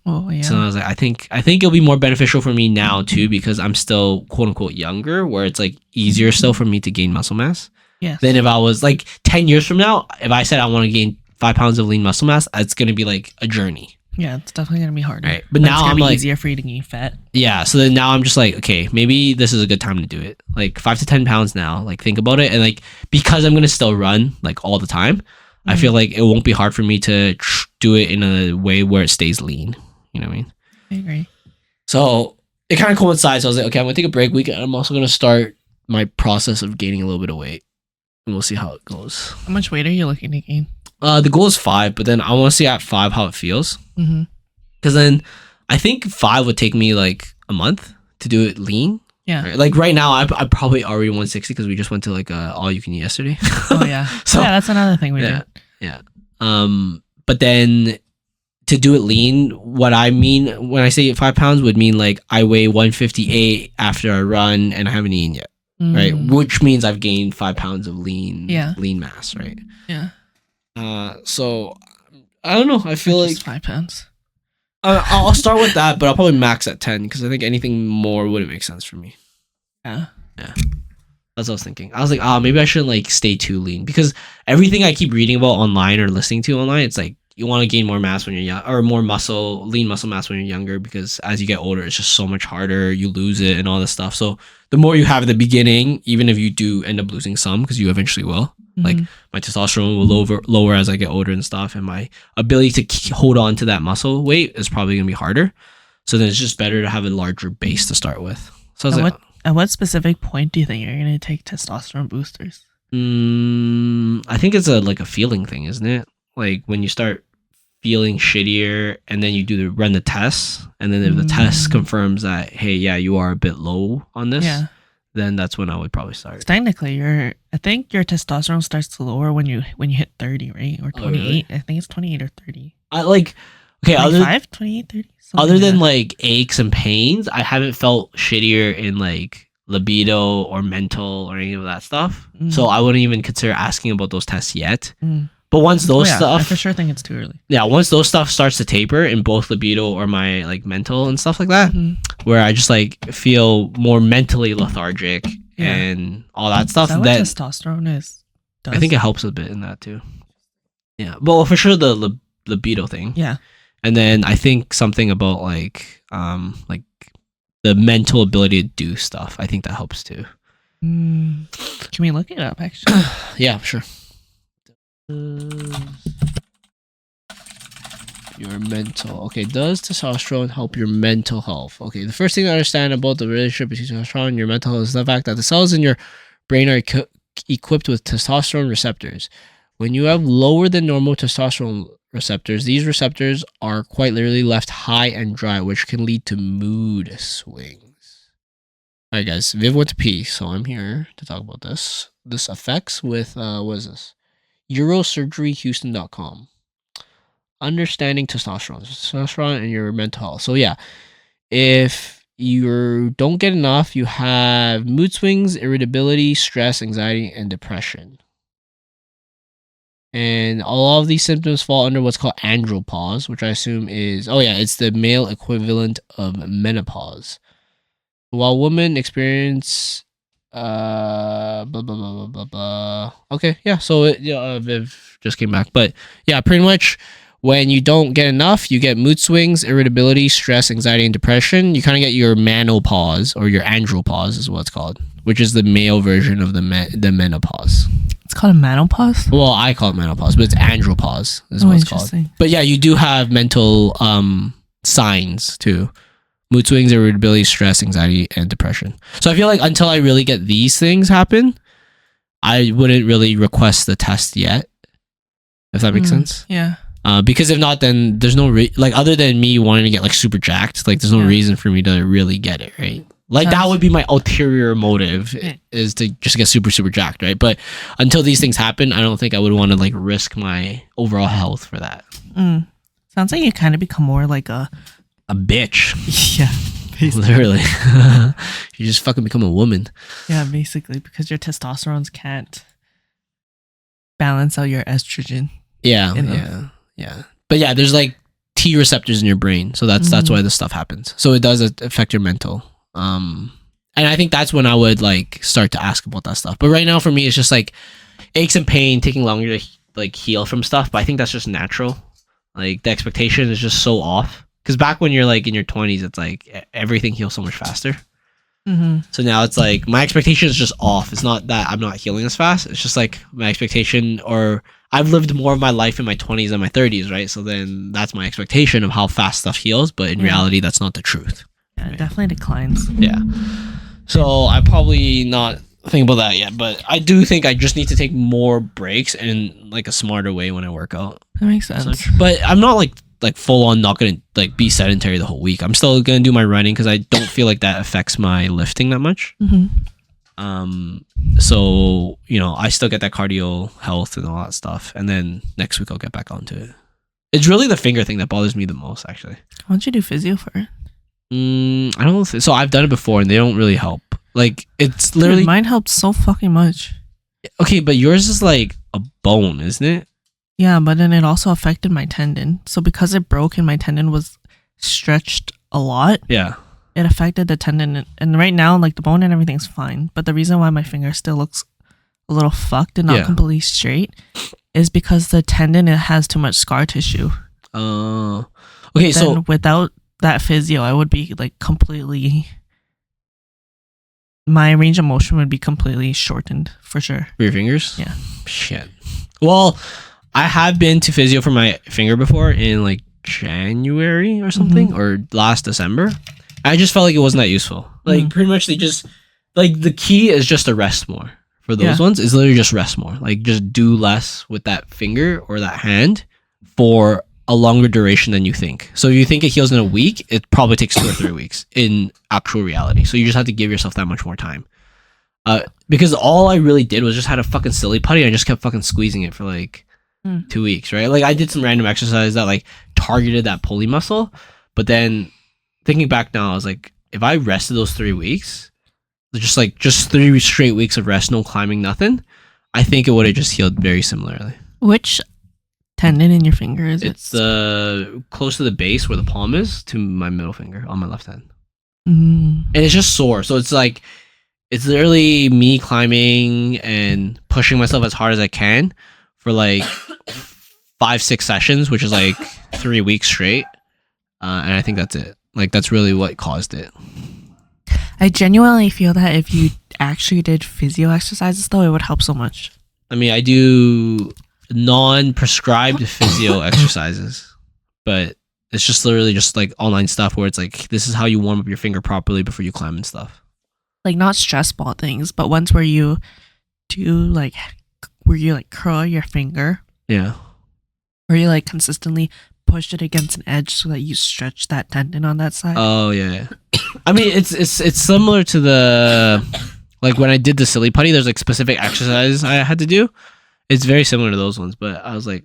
Oh yeah. So I was like, I think it'll be more beneficial for me now too, because I'm still quote unquote younger, where it's like easier still for me to gain muscle mass. Yes. Than if I was like 10 years from now, if I said I want to gain 5 pounds of lean muscle mass, it's gonna be like a journey. Yeah, it's definitely gonna be harder. Right. But now it's I'm be like easier for you to gain fat. Yeah. So then now I'm just like, okay, maybe this is a good time to do it. Like 5 to 10 pounds now. Like think about it, and like because I'm gonna still run like all the time, I feel like it won't be hard for me to do it in a way where it stays lean. You know what I mean? I agree. So it kind of coincides. I was like, okay, I'm gonna take a break week, and I'm also gonna start my process of gaining a little bit of weight, and we'll see how it goes. How much weight are you looking to gain? The goal is 5, but then I want to see at 5 how it feels. Because then I think 5 would take me like a month to do it lean. Yeah. Right? Like right now, I'm probably already 160 because we just went to like all you can eat yesterday. Oh yeah. So yeah, that's another thing we did. Yeah. But then to do it lean, what I mean when I say 5 pounds would mean like I weigh 158 after a run and I haven't eaten yet, right? Which means I've gained 5 pounds of lean mass, right? Yeah. So I don't know. I feel like 5 pounds. I'll start with that, but I'll probably max at 10 because I think anything more wouldn't make sense for me. Yeah. That's what I was thinking. I was like, maybe I shouldn't like stay too lean, because everything I keep reading about online or listening to online, it's like you want to gain more mass when you're young, or more lean muscle mass when you're younger, because as you get older, it's just so much harder. You lose it and all this stuff. So the more you have at the beginning, even if you do end up losing some, because you eventually will, like my testosterone will lower as I get older and stuff, and my ability to hold on to that muscle weight is probably gonna be harder. So then it's just better to have a larger base to start with. So I was like, at what specific point do you think you're gonna take testosterone boosters? I think it's a feeling thing, isn't it? Like when you start feeling shittier and then you run the tests, and then if the test confirms that, hey, yeah, you are a bit low on this, then that's when I would probably start. Technically, I think your testosterone starts to lower when you hit 30, right? Or 28. Oh, really? I think it's 28 or 30. I like, okay, 25, 28, 30. Other than like aches and pains, I haven't felt shittier in like libido or mental or any of that stuff. So I wouldn't even consider asking about those tests yet. But once those stuff, I for sure think it's too early. Yeah, once those stuff starts to taper in both libido or my like mental and stuff like that, where I just like feel more mentally lethargic and all that stuff. Is that what testosterone is? I think it helps a bit in that too. Yeah, well, for sure the libido thing. Yeah, and then I think something about like the mental ability to do stuff. I think that helps too. Can we look it up actually? Yeah, sure. Your mental. Okay, does testosterone help your mental health? Okay, the first thing to understand about the relationship between testosterone and your mental health is the fact that the cells in your brain are equipped with testosterone receptors. When you have lower than normal testosterone receptors, these receptors are quite literally left high and dry, which can lead to mood swings. All right, guys. Viv went to pee, so I'm here to talk about this. This affects with, what is this? Neurosurgeryhouston.com. Understanding testosterone and your mental health. So yeah, if you don't get enough, you have mood swings, irritability, stress, anxiety, and depression. And all of these symptoms fall under what's called andropause, which I assume is, it's the male equivalent of menopause. While women experience blah blah blah blah blah blah. Okay, yeah. So Viv just came back, but yeah, pretty much when you don't get enough, you get mood swings, irritability, stress, anxiety, and depression. You kind of get your menopause or your andropause is what it's called, which is the male version of the menopause. It's called a menopause? Well, I call it menopause, but it's andropause is what it's called. But yeah, you do have mental signs too. Mood swings, irritability, stress, anxiety, and depression. So I feel like until I really get these things happen, I wouldn't really request the test yet. If that makes sense. Yeah. Because if not, then there's no other than me wanting to get like super jacked, like there's no reason for me to really get it, right? Like that would be my ulterior motive is to just get super, super jacked, right? But until these things happen, I don't think I would want to like risk my overall health for that. Sounds like you kind of become more like a bitch. Yeah, basically. Literally. You just fucking become a woman. Yeah, basically, because your testosterones can't balance out your estrogen. Yeah. But yeah, there's like T receptors in your brain, so that's why this stuff happens. So it does affect your mental. And I think that's when I would like start to ask about that stuff. But right now for me, it's just like aches and pain taking longer to like heal from stuff. But I think that's just natural. Like the expectation is just so off. Because back when you're like in your 20s, it's like everything heals so much faster. So now it's like my expectation is just off. It's not that I'm not healing as fast. It's just like my expectation, or I've lived more of my life in my 20s than my 30s, right? So then that's my expectation of how fast stuff heals. But in reality, that's not the truth. Yeah, it definitely declines. Yeah. So I probably not think about that yet. But I do think I just need to take more breaks and like a smarter way when I work out. That makes sense. But I'm not like full on not gonna like be sedentary the whole week. I'm still gonna do my running because I don't feel like that affects my lifting that much. So I still get that cardio health and all that stuff, and then next week I'll get back onto it. It's really the finger thing that bothers me the most, actually. Why don't you do physio for it? I don't so I've done it before and they don't really help. Like it's literally mine helped so fucking much. Okay, but yours is like a bone, isn't it? Yeah, but then it also affected my tendon. So because it broke and my tendon was stretched a lot, yeah, it affected the tendon. And right now, like the bone and everything's fine. But the reason why my finger still looks a little fucked and not completely straight is because the tendon, it has too much scar tissue. Okay, so without that physio, I would be like completely... My range of motion would be completely shortened, for sure. For your fingers? Yeah. Shit. Well... I have been to physio for my finger before in like January or something, or last December. I just felt like it wasn't that useful. Like pretty much they just like the key is just to rest more for those ones. Is literally just rest more. Like just do less with that finger or that hand for a longer duration than you think. So if you think it heals in a week, it probably takes 2 or 3 weeks in actual reality. So you just have to give yourself that much more time. Because all I really did was just had a fucking silly putty and I just kept fucking squeezing it for like 2 weeks, right? Like I did some random exercise that like targeted that pulley muscle, but then thinking back now, I was like, if I rested those 3 weeks, just 3 straight weeks of rest, no climbing, nothing, I think it would have just healed very similarly. Which tendon in your finger is it? It's close to the base where the palm is to my middle finger on my left hand, and it's just sore. So it's like it's literally me climbing and pushing myself as hard as I can for like 5-6 sessions, which is like 3 weeks straight. And I think that's it. Like that's really what caused it. I genuinely feel that if you actually did physio exercises though, it would help so much. I mean, I do non-prescribed physio exercises, but it's just literally just like online stuff where it's like, this is how you warm up your finger properly before you climb and stuff. Like not stress ball things, but ones where you do you like where you like curl your finger, Yeah. or you like consistently push it against an edge so that you stretch that tendon on that side? Oh yeah. I mean, it's similar to the like when I did the silly putty. There's like specific exercises I had to do. It's very similar to those ones, but I was like,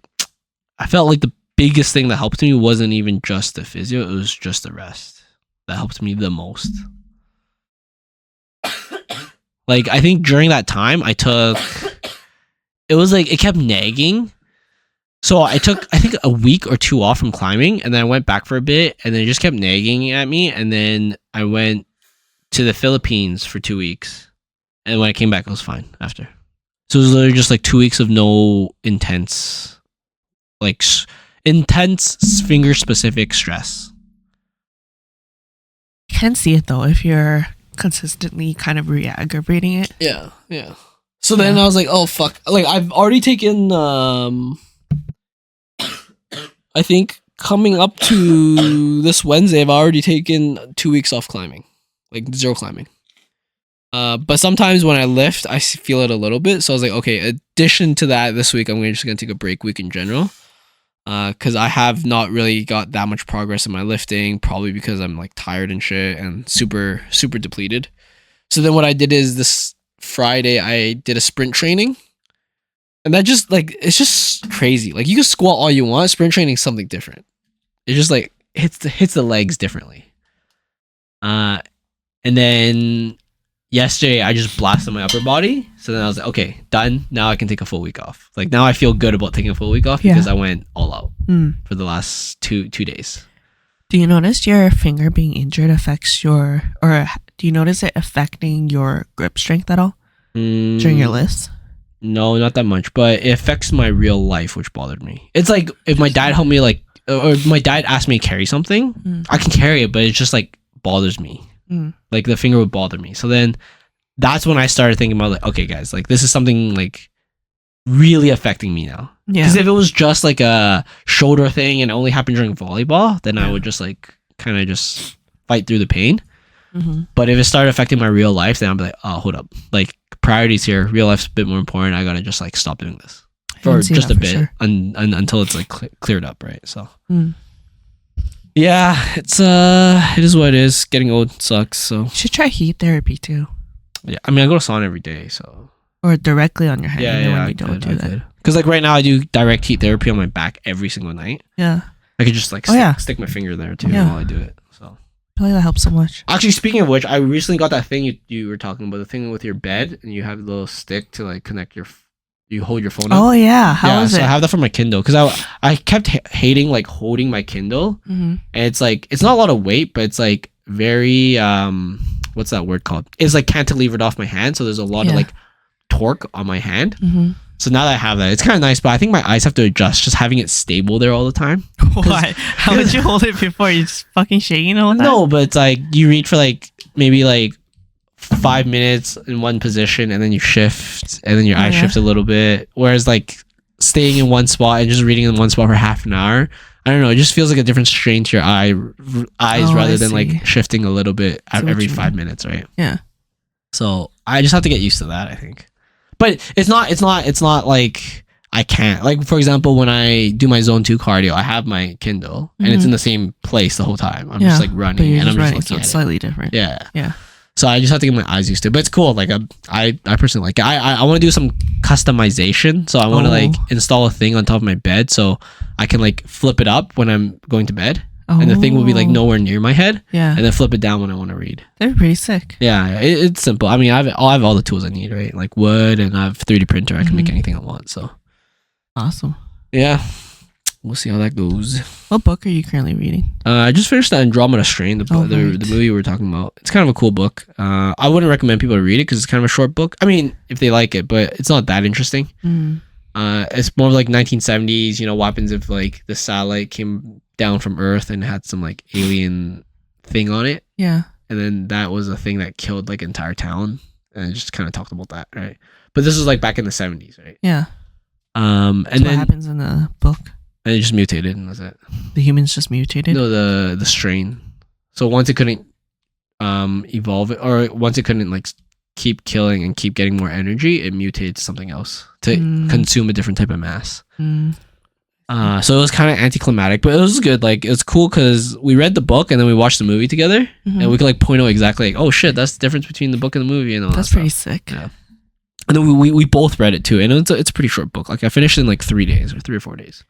I felt like the biggest thing that helped me wasn't even just the physio; it was just the rest that helped me the most. Like I think during that time, it was like it kept nagging. So I took, I think, a week or two off from climbing, and then I went back for a bit, and then it just kept nagging at me, and then I went to the Philippines for 2 weeks, and when I came back, it was fine after. So it was literally just like 2 weeks of no intense, like intense finger-specific stress. I can see it though if you're consistently kind of re-aggravating it. Yeah, yeah. So then I was like, oh fuck! Like I've already taken I think coming up to this Wednesday, I've already taken 2 weeks off climbing, like zero climbing. But sometimes when I lift, I feel it a little bit. So I was like, okay, addition to that, this week, I'm just going to take a break week in general. Because I have not really got that much progress in my lifting, probably because I'm like tired and shit and super, super depleted. So then what I did is this Friday, I did a sprint training. And that just like, it's just crazy. Like you can squat all you want. Sprint training is something different. It just like hits the legs differently. And then yesterday I just blasted my upper body. So then I was like, okay, done. Now I can take a full week off. Like now I feel good about taking a full week off because I went all out for the last two days. Do you notice your finger being injured affects or do you notice it affecting your grip strength at all during your lifts? No, not that much, but it affects my real life, which bothered me. It's like if my dad helped me, like, or my dad asked me to carry something, I can carry it, but it just like bothers me. Like the finger would bother me. So then that's when I started thinking about like, okay, guys, like this is something like really affecting me now. Because if it was just like a shoulder thing and it only happened during volleyball, then I would just like kind of just fight through the pain. But if it started affecting my real life, then I'd be like, oh, hold up. Like priorities here. Real life's a bit more important. I gotta just like stop doing this for just a bit until it's like cleared up, right? So yeah, it is what it is. Getting old sucks. So you should try heat therapy too. Yeah, I mean I go to sauna every day, so or directly on your head. Yeah, when you don't do that. Because like right now I do direct heat therapy on my back every single night. Yeah, I could just like stick my finger there too while I do it. So I feel like that helps so much. Actually, speaking of which, I recently got that thing you were talking about, the thing with your bed, and you have a little stick to like connect you hold your phone up. Oh yeah, how is it? So I have that for my Kindle because I kept hating like holding my Kindle, and it's like it's not a lot of weight, but it's like very what's that word called? It's like cantilevered off my hand, so there's a lot of like torque on my hand. So now that I have that, it's kind of nice, but I think my eyes have to adjust just having it stable there all the time. Why? How would you hold it before? You just fucking shaking all the time? No, but it's like you read for like maybe like 5 minutes in one position and then you shift and then your eye shifts a little bit. Whereas like staying in one spot and just reading in one spot for half an hour, I don't know, it just feels like a different strain to your eyes rather than like shifting a little bit every 5 minutes, right? Yeah. So I just have to get used to that, I think. But it's not like I can't. Like for example, when I do my zone 2 cardio, I have my Kindle and it's in the same place the whole time. I'm just like running and I'm just looking so it's slightly different. Yeah. Yeah. So I just have to get my eyes used to it. But it's cool. Like I personally like it. I want to do some customization. So I want to like install a thing on top of my bed so I can like flip it up when I'm going to bed. And the thing will be like nowhere near my head. Yeah. And then flip it down when I want to read. They're pretty sick. Yeah, it's simple. I mean, I have all the tools I need, right? Like wood, and I have 3D printer. I can make anything I want. So awesome. Yeah, we'll see how that goes. What book are you currently reading? I just finished the Andromeda Strain, the movie we were talking about. It's kind of a cool book. I wouldn't recommend people to read it because it's kind of a short book. I mean, if they like it, but it's not that interesting. It's more like 1970s. You know, what happens if like the satellite came down from Earth and had some like alien thing on it? Yeah. And then that was a thing that killed like entire town, and it just kind of talked about that, right? But this was like back in the 70s, right? Yeah. And then what happens in the book? And it just mutated, and that's it. The humans just mutated? No, the strain. So once it couldn't evolve it, or once it couldn't like keep killing and keep getting more energy, it mutates something else to consume a different type of mass. So it was kind of anticlimactic, but it was good. Like, it's cool because we read the book and then we watched the movie together, and we could like point out exactly like, oh shit, that's the difference between the book and the movie and all that. That's pretty sick. Yeah. And then we both read it too, and it's a pretty short book. Like, I finished it in like 3 days or 3 or 4 days.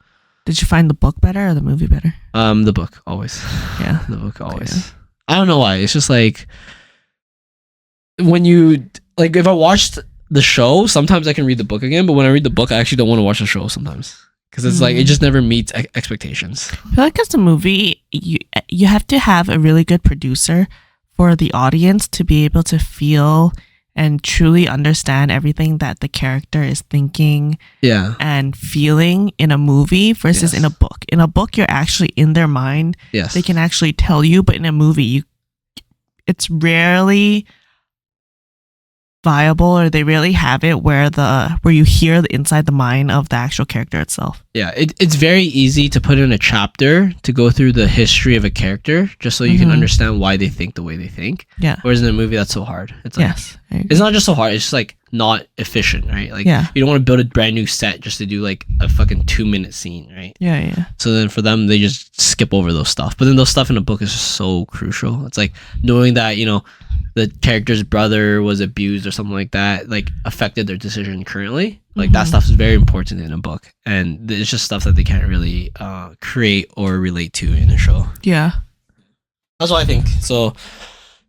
Did you find the book better or the movie better? The book always. Yeah, the book always. Okay. I don't know why. It's just like when like if I watched the show, sometimes I can read the book again, but when I read the book, I actually don't want to watch the show sometimes because it's like it just never meets expectations. I feel like as a movie, you have to have a really good producer for the audience to be able to feel and truly understand everything that the character is thinking and feeling in a movie versus in a book. In a book, you're actually in their mind. Yes. They can actually tell you, but in a movie, it's rarely viable, or they rarely have it where you hear the inside the mind of the actual character itself. Yeah, it's very easy to put in a chapter to go through the history of a character just so you can understand why they think the way they think. Yeah. Whereas in a movie, that's so hard. It's like, it's not just so hard, it's just like not efficient, right? Like, you don't want to build a brand new set just to do like a fucking 2-minute scene, right? Yeah. So then for them, they just skip over those stuff. But then those stuff in a book is just so crucial. It's like knowing that, the character's brother was abused or something like that, like affected their decision currently. Like that stuff is very important in a book, and it's just stuff that they can't really create or relate to in a show. Yeah, that's what I think. So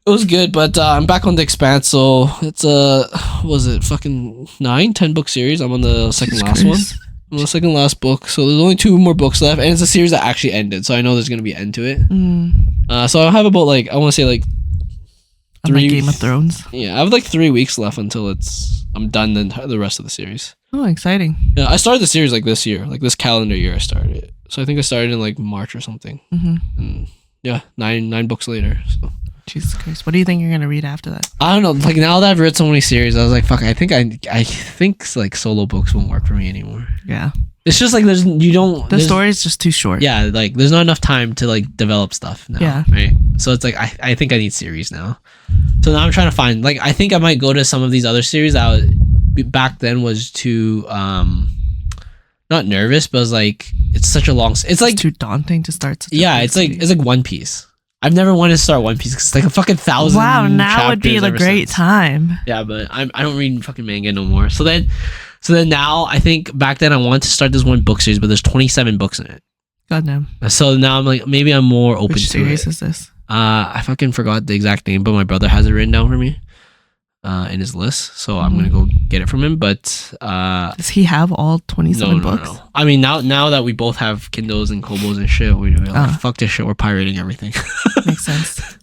it was good, but I'm back on The Expanse. So it's was it fucking 9-10 book series? I'm on the second last one. I'm on the second last book. So there's only 2 more books left, and it's a series that actually ended. So I know there's gonna be an end to it. So I have about like I want to say like. Like Game of Thrones. Yeah, I have like 3 weeks left until I'm done the rest of the series. Oh, exciting. Yeah, I started the series like this year, like this calendar year I started it. So I think I started in like March or something. And yeah, 9 books later. So. Jesus Christ. What do you think you're going to read after that? I don't know. Like now that I've read so many series, I was like, fuck, I think like solo books won't work for me anymore. Yeah. It's just like the story is just too short. Yeah, like there's not enough time to like develop stuff now. Yeah. Right. So it's like I think I need series now. So now I'm trying to find like I think I might go to some of these other series that back then was too not nervous, but it was like it's such a long. It's like too daunting to start. It's like One Piece. I've never wanted to start One Piece because it's like a fucking 1,000. Wow, now would be the great time. Yeah, but I don't read fucking manga no more. So then now I think back then I wanted to start this one book series, but there's 27 books in it. Goddamn. So now I'm like, maybe I'm more open to it. Which series is this? I fucking forgot the exact name, but my brother has it written down for me in his list. So I'm going to go get it from him. But does he have all 27 books? No. I mean, now that we both have Kindles and Kobos and shit, we're like, fuck this shit. We're pirating everything. Makes sense.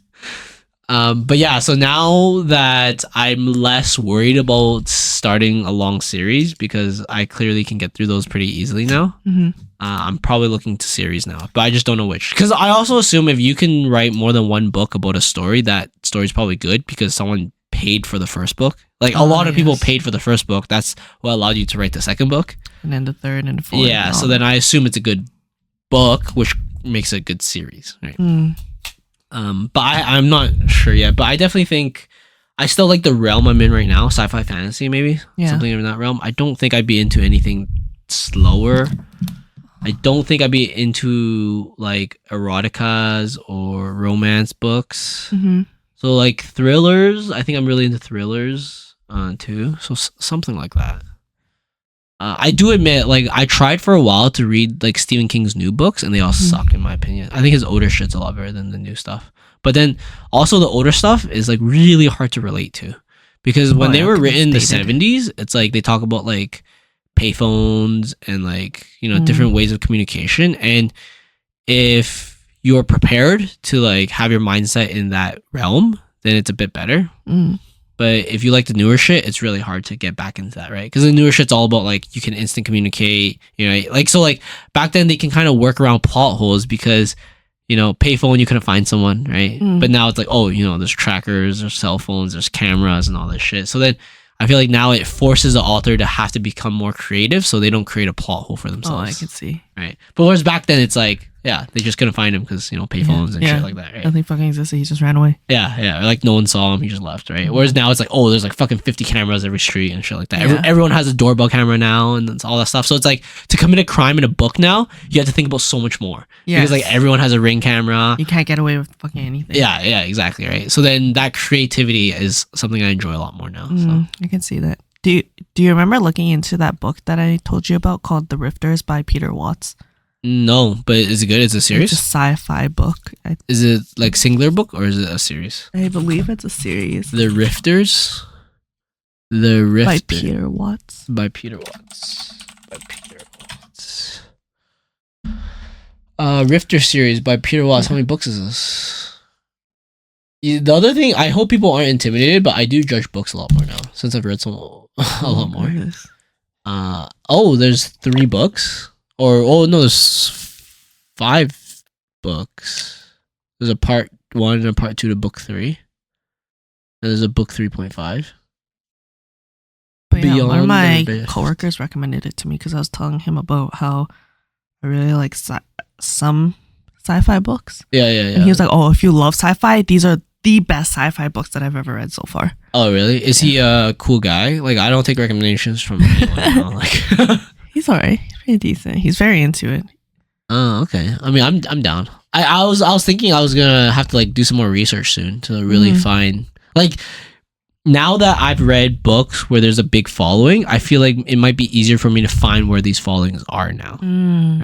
But yeah, so now that I'm less worried about starting a long series because I clearly can get through those pretty easily now, I'm probably looking to series now, but I just don't know which. Because I also assume if you can write more than one book about a story, that story's probably good because someone paid for the first book. Like a lot of people paid for the first book. That's what allowed you to write the second book. And then the third and the fourth. Yeah, so then I assume it's a good book, which makes it a good series, right? But I'm not sure yet. But I definitely think I still like the realm I'm in right now, sci-fi fantasy, maybe something in that realm. I don't think I'd be into anything slower. I don't think I'd be into like eroticas or romance books. So like thrillers, I think I'm really into thrillers too. So something like that. I do admit, like I tried for a while to read like Stephen King's new books, and they all suck in my opinion. I think his older shit's a lot better than the new stuff. But then also the older stuff is like really hard to relate to, because when they were written in the 70s, it's like they talk about like payphones and like, you know, different ways of communication. And if you're prepared to like have your mindset in that realm, then it's a bit better. But if you like the newer shit, it's really hard to get back into that, right? Because the newer shit's all about like you can instant communicate, you know, like so like back then they can kind of work around plot holes because, you know, payphone you couldn't find someone, right? But now it's like, oh, you know, there's trackers, there's cell phones, there's cameras and all this shit. So then I feel like now it forces the author to have to become more creative so they don't create a plot hole for themselves. Oh, I can see. Right. But whereas back then it's like, Yeah, they just couldn't find him because payphones and shit like that. Right? Nothing fucking existed. He just ran away. Yeah. Like no one saw him. He just left. Right. Whereas now it's like, oh, there's like fucking 50 cameras every street and shit like that. Yeah. Everyone has a doorbell camera now and it's all that stuff. So it's like to commit a crime in a book now, you have to think about so much more. Yes. Because like everyone has a Ring camera. You can't get away with fucking anything. Yeah, exactly. Right. So then that creativity is something I enjoy a lot more now. So I can see that. Do you remember looking into that book that I told you about called The Rifters by Peter Watts? No, but is it good? Is it a series? It's a sci-fi book. Is it like singular book or is it a series? I believe it's a series. The Rifters? The Rifters. By Peter Watts. Rifter series by Peter Watts. How many books is this? The other thing, I hope people aren't intimidated, but I do judge books a lot more now since I've read a lot more. There's 3 books. There's 5 books. There's a part 1 and a part 2 to book 3. And there's a book 3.5. But yeah, one of my coworkers recommended it to me because I was telling him about how I really like some sci-fi books. Yeah. And he was like, "Oh, if you love sci-fi, these are the best sci-fi books that I've ever read so far." Oh, really? Is he a cool guy? Like, I don't take recommendations from anyone. Like, he's alright. He's pretty decent. He's very into it. Oh, okay. I mean, I'm down. I was thinking I was gonna have to like do some more research soon to really find like. Now that I've read books where there's a big following, I feel like it might be easier for me to find where these followings are now.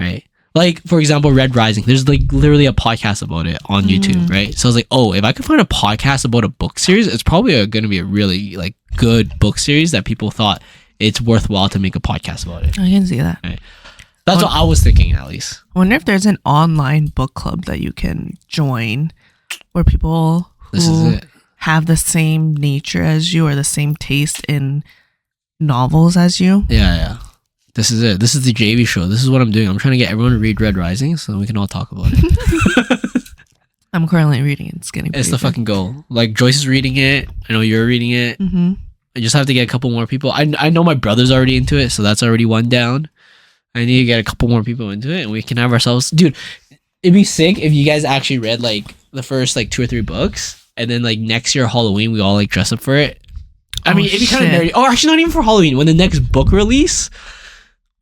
Right? Like, for example, Red Rising. There's like literally a podcast about it on YouTube, right? So I was like, oh, if I could find a podcast about a book series, it's probably going to be a really like good book series that people thought it's worthwhile to make a podcast about it. I can see that. Right? That's what I was thinking, at least. I wonder if there's an online book club that you can join where people who have the same nature as you or the same taste in novels as you. Yeah. This is it. This is the JAV show. This is what I'm doing. I'm trying to get everyone to read Red Rising so we can all talk about it. I'm currently reading it. It's getting It's the fucking goal. Like, Joyce is reading it. I know you're reading it. I just have to get a couple more people. I know my brother's already into it, so that's already one down. I need to get a couple more people into it, and we can have ourselves... Dude, it'd be sick if you guys actually read, like, the first, like, 2 or 3 books, and then, like, next year Halloween, we all, like, dress up for it. I mean, it'd be kind of nerdy. Oh, actually, not even for Halloween. When the next book release,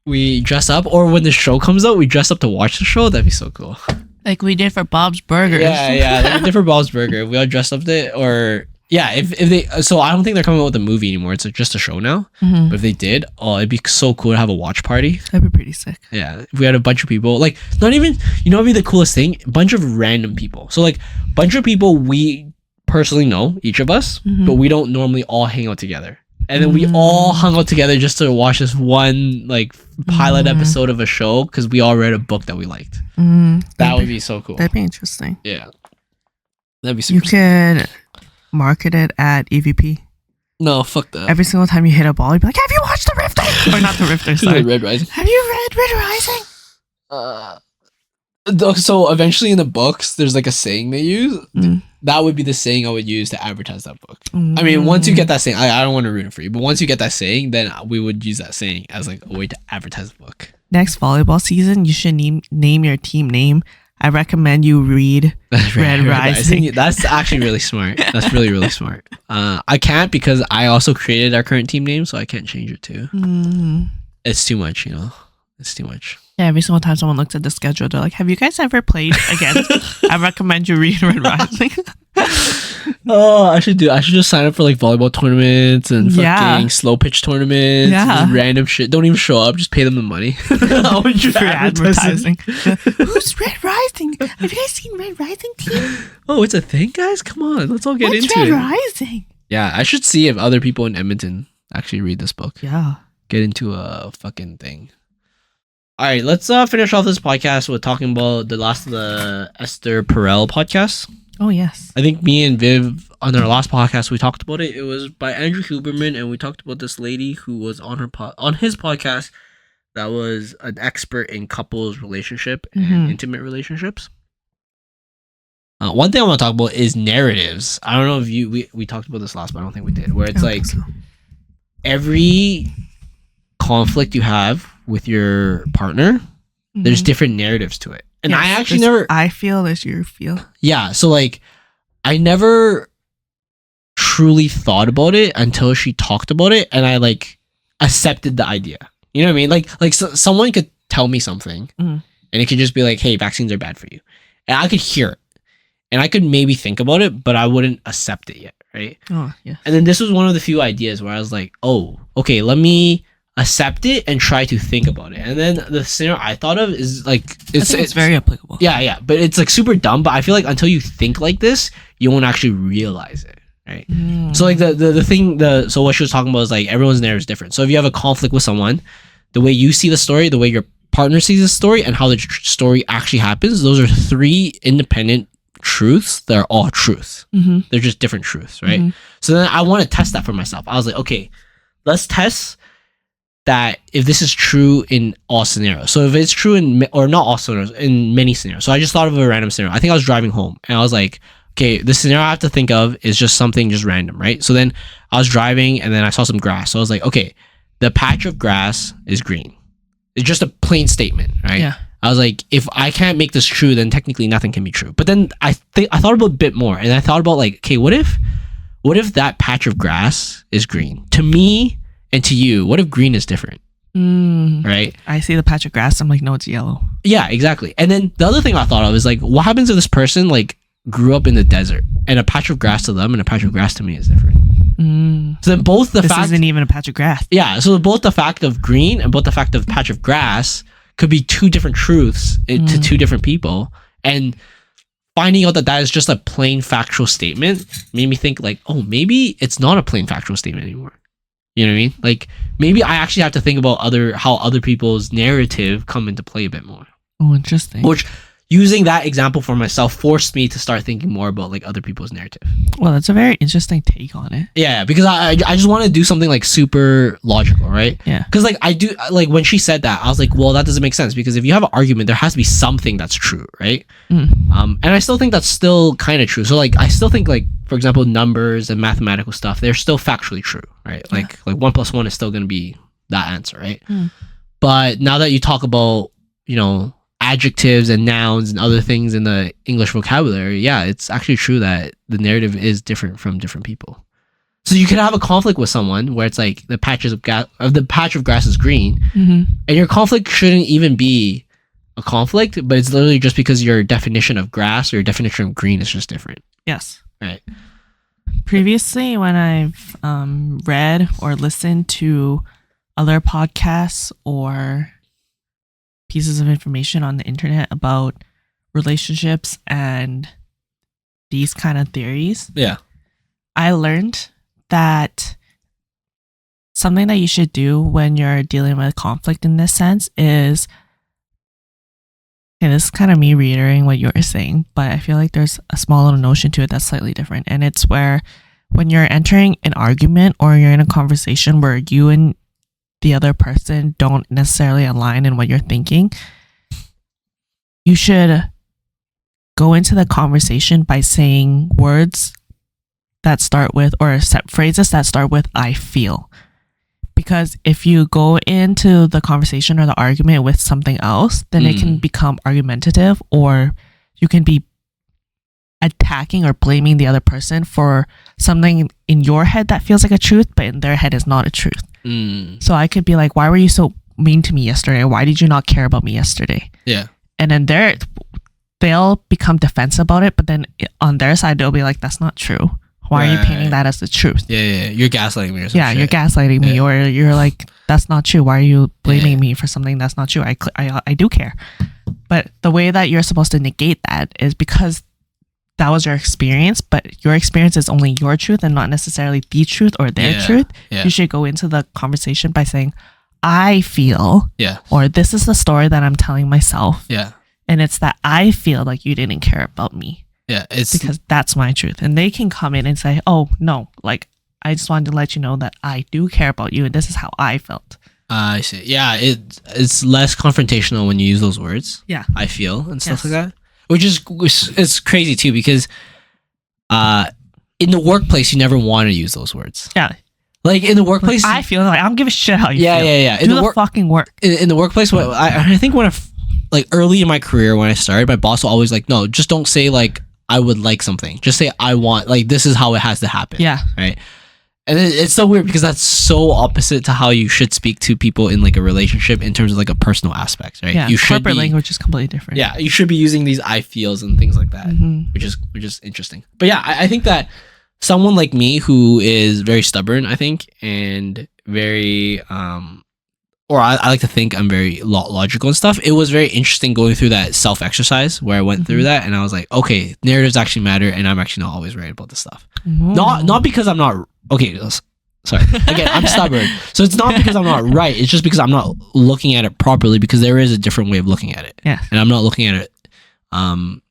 we dress up, or when the show comes out, we dress up to watch the show. That'd be so cool. Like we did for Bob's Burgers. Yeah, like we did for Bob's Burger. We all dressed up it, or... Yeah, if they... So I don't think they're coming out with a movie anymore. It's just a show now. But if they did, it'd be so cool to have a watch party. That'd be pretty sick. Yeah, if we had a bunch of people. Like, not even... You know what would be the coolest thing? A bunch of random people. So, like, a bunch of people we personally know, each of us, but we don't normally all hang out together. And then we all hung out together just to watch this one, like, pilot episode of a show because we all read a book that we liked. That would be so cool. That'd be interesting. Yeah. That'd be super You could... market it at EVP. No, fuck that. Every single time you hit a ball, you'd be like, "Have you watched The Rifter?" Or not The Rifter, sorry. Red Rising. Have you read Red Rising? So eventually in the books, there's like a saying they use. That would be the saying I would use to advertise that book. I mean, once you get that saying, I don't want to ruin it for you, but once you get that saying, then we would use that saying as like a way to advertise the book. Next volleyball season, you should name your team name. I recommend you read Red Rising. That's actually really smart. That's really, really smart. I can't because I also created our current team name, so I can't change it too. It's too much, you know. It's too much. Yeah, every single time someone looks at the schedule, they're like, "Have you guys ever played again?" I recommend you read Red Rising. I should just sign up for like volleyball tournaments and fucking slow pitch tournaments. And random shit. Don't even show up. Just pay them the money. How would you for advertising? Who's Red Rising? Have you guys seen Red Rising team? Oh, it's a thing, guys. Come on, let's all get into Red it. Rising? Yeah, I should see if other people in Edmonton actually read this book. Yeah, get into a fucking thing. All right, let's finish off this podcast with talking about the last of the Esther Perel podcast. Oh, yes. I think me and Viv, on our last podcast, we talked about it. It was by Andrew Huberman, and we talked about this lady who was on his podcast that was an expert in couples relationship and intimate relationships. One thing I want to talk about is narratives. I don't know if we talked about this last, but I don't think we did. Where it's like every conflict you have with your partner, there's different narratives to it. And I actually never... I feel as you feel. Yeah, so like, I never truly thought about it until she talked about it, and I like accepted the idea. You know what I mean? Like someone could tell me something, and it could just be like, hey, vaccines are bad for you. And I could hear it. And I could maybe think about it, but I wouldn't accept it yet, right? Oh, yeah. And then this was one of the few ideas where I was like, oh, okay, let me accept it and try to think about it. And then the scenario I thought of is like it's very applicable. Yeah, but it's like super dumb. But I feel like until you think like this, you won't actually realize it, right? So like so what she was talking about is like everyone's narrative is different. So if you have a conflict with someone, the way you see the story, the way your partner sees the story, and how the story actually happens, those are three independent truths. They're all truths. They're just different truths, right? So then I want to test that for myself. I was like, okay, let's test that if this is true in all scenarios. So if it's true or not all scenarios, in many scenarios. So I just thought of a random scenario. I think I was driving home and I was like, okay, the scenario I have to think of is just something just random, right? So then I was driving and then I saw some grass. So I was like, okay, the patch of grass is green. It's just a plain statement, right? Yeah. I was like, if I can't make this true, then technically nothing can be true. But then I thought about a bit more, and I thought about like, okay, what if that patch of grass is green? To me and to you, what if green is different? Right? I see the patch of grass. I'm like, no, it's yellow. Yeah, exactly. And then the other thing I thought of is like, what happens if this person like grew up in the desert and a patch of grass to them and a patch of grass to me is different? So then both the fact... This isn't even a patch of grass. Yeah, so both the fact of green and both the fact of patch of grass could be two different truths to two different people. And finding out that is just a plain factual statement made me think like, oh, maybe it's not a plain factual statement anymore. You know what I mean? Like, maybe I actually have to think about how other people's narrative come into play a bit more. Oh, interesting. Which, using that example for myself forced me to start thinking more about like other people's narrative. Well, that's a very interesting take on it. Yeah, because I just want to do something like super logical, right? Yeah. Because like I do, like when she said that, I was like, well, that doesn't make sense, because if you have an argument, there has to be something that's true, right? And I still think that's still kind of true. So like I still think like, for example, numbers and mathematical stuff, they're still factually true, right? Like 1 + 1 is still going to be that answer, right? But now that you talk about, you know, adjectives and nouns and other things in the English vocabulary, yeah, it's actually true that the narrative is different from different people. So you could have a conflict with someone where it's like the patch of grass is green, and your conflict shouldn't even be a conflict, but it's literally just because your definition of grass or your definition of green is just different. Yes. Right. Previously, when I've read or listened to other podcasts or pieces of information on the internet about relationships and these kind of theories, I learned that something that you should do when you're dealing with conflict in this sense is, and this is kind of me reiterating what you were saying, but I feel like there's a small little notion to it that's slightly different. And it's where when you're entering an argument or you're in a conversation where you and the other person don't necessarily align in what you're thinking, you should go into the conversation by saying words that start with, or phrases that start with, I feel. Because if you go into the conversation or the argument with something else, then it can become argumentative, or you can be attacking or blaming the other person for something in your head that feels like a truth, but in their head is not a truth. So I could be like, why were you so mean to me yesterday? Why did you not care about me yesterday? Yeah. And then they'll become defensive about it, but then on their side, they'll be like, that's not true. Why are you painting that as the truth? Yeah. You're gaslighting me or something. Yeah, you're gaslighting me, or you're like, that's not true. Why are you blaming me for something that's not true? I do care. But the way that you're supposed to negate that is because that was your experience, but your experience is only your truth and not necessarily the truth or their truth. You should go into the conversation by saying, I feel, or this is the story that I'm telling myself. Yeah. And it's that I feel like you didn't care about me. Yeah. It's because that's my truth. And they can come in and say, oh, no, like, I just wanted to let you know that I do care about you and this is how I felt. I see. Yeah. It's less confrontational when you use those words. Yeah. I feel and stuff like that. Which is it's crazy too, because in the workplace you never want to use those words. Yeah. Like in the workplace, I feel like I don't give a shit how you feel. Yeah. Do the fucking work. In the workplace, I think like early in my career when I started, my boss will always like, no, just don't say like I would like something. Just say I want, like this is how it has to happen. Yeah. Right. And it's so weird because that's so opposite to how you should speak to people in like a relationship in terms of like a personal aspect, right? Yeah, you should corporate language is completely different. Yeah, you should be using these I feels and things like that, which is interesting. But yeah, I think that someone like me who is very stubborn, I think, and very or I like to think I'm very logical and stuff. It was very interesting going through that self exercise where I went through that, and I was like, okay, narratives actually matter, and I'm actually not always right about this stuff. Not because I'm not. Okay, sorry. Again, I'm stubborn. So it's not because I'm not right. It's just because I'm not looking at it properly, because there is a different way of looking at it. Yeah. And I'm not looking at it. I'm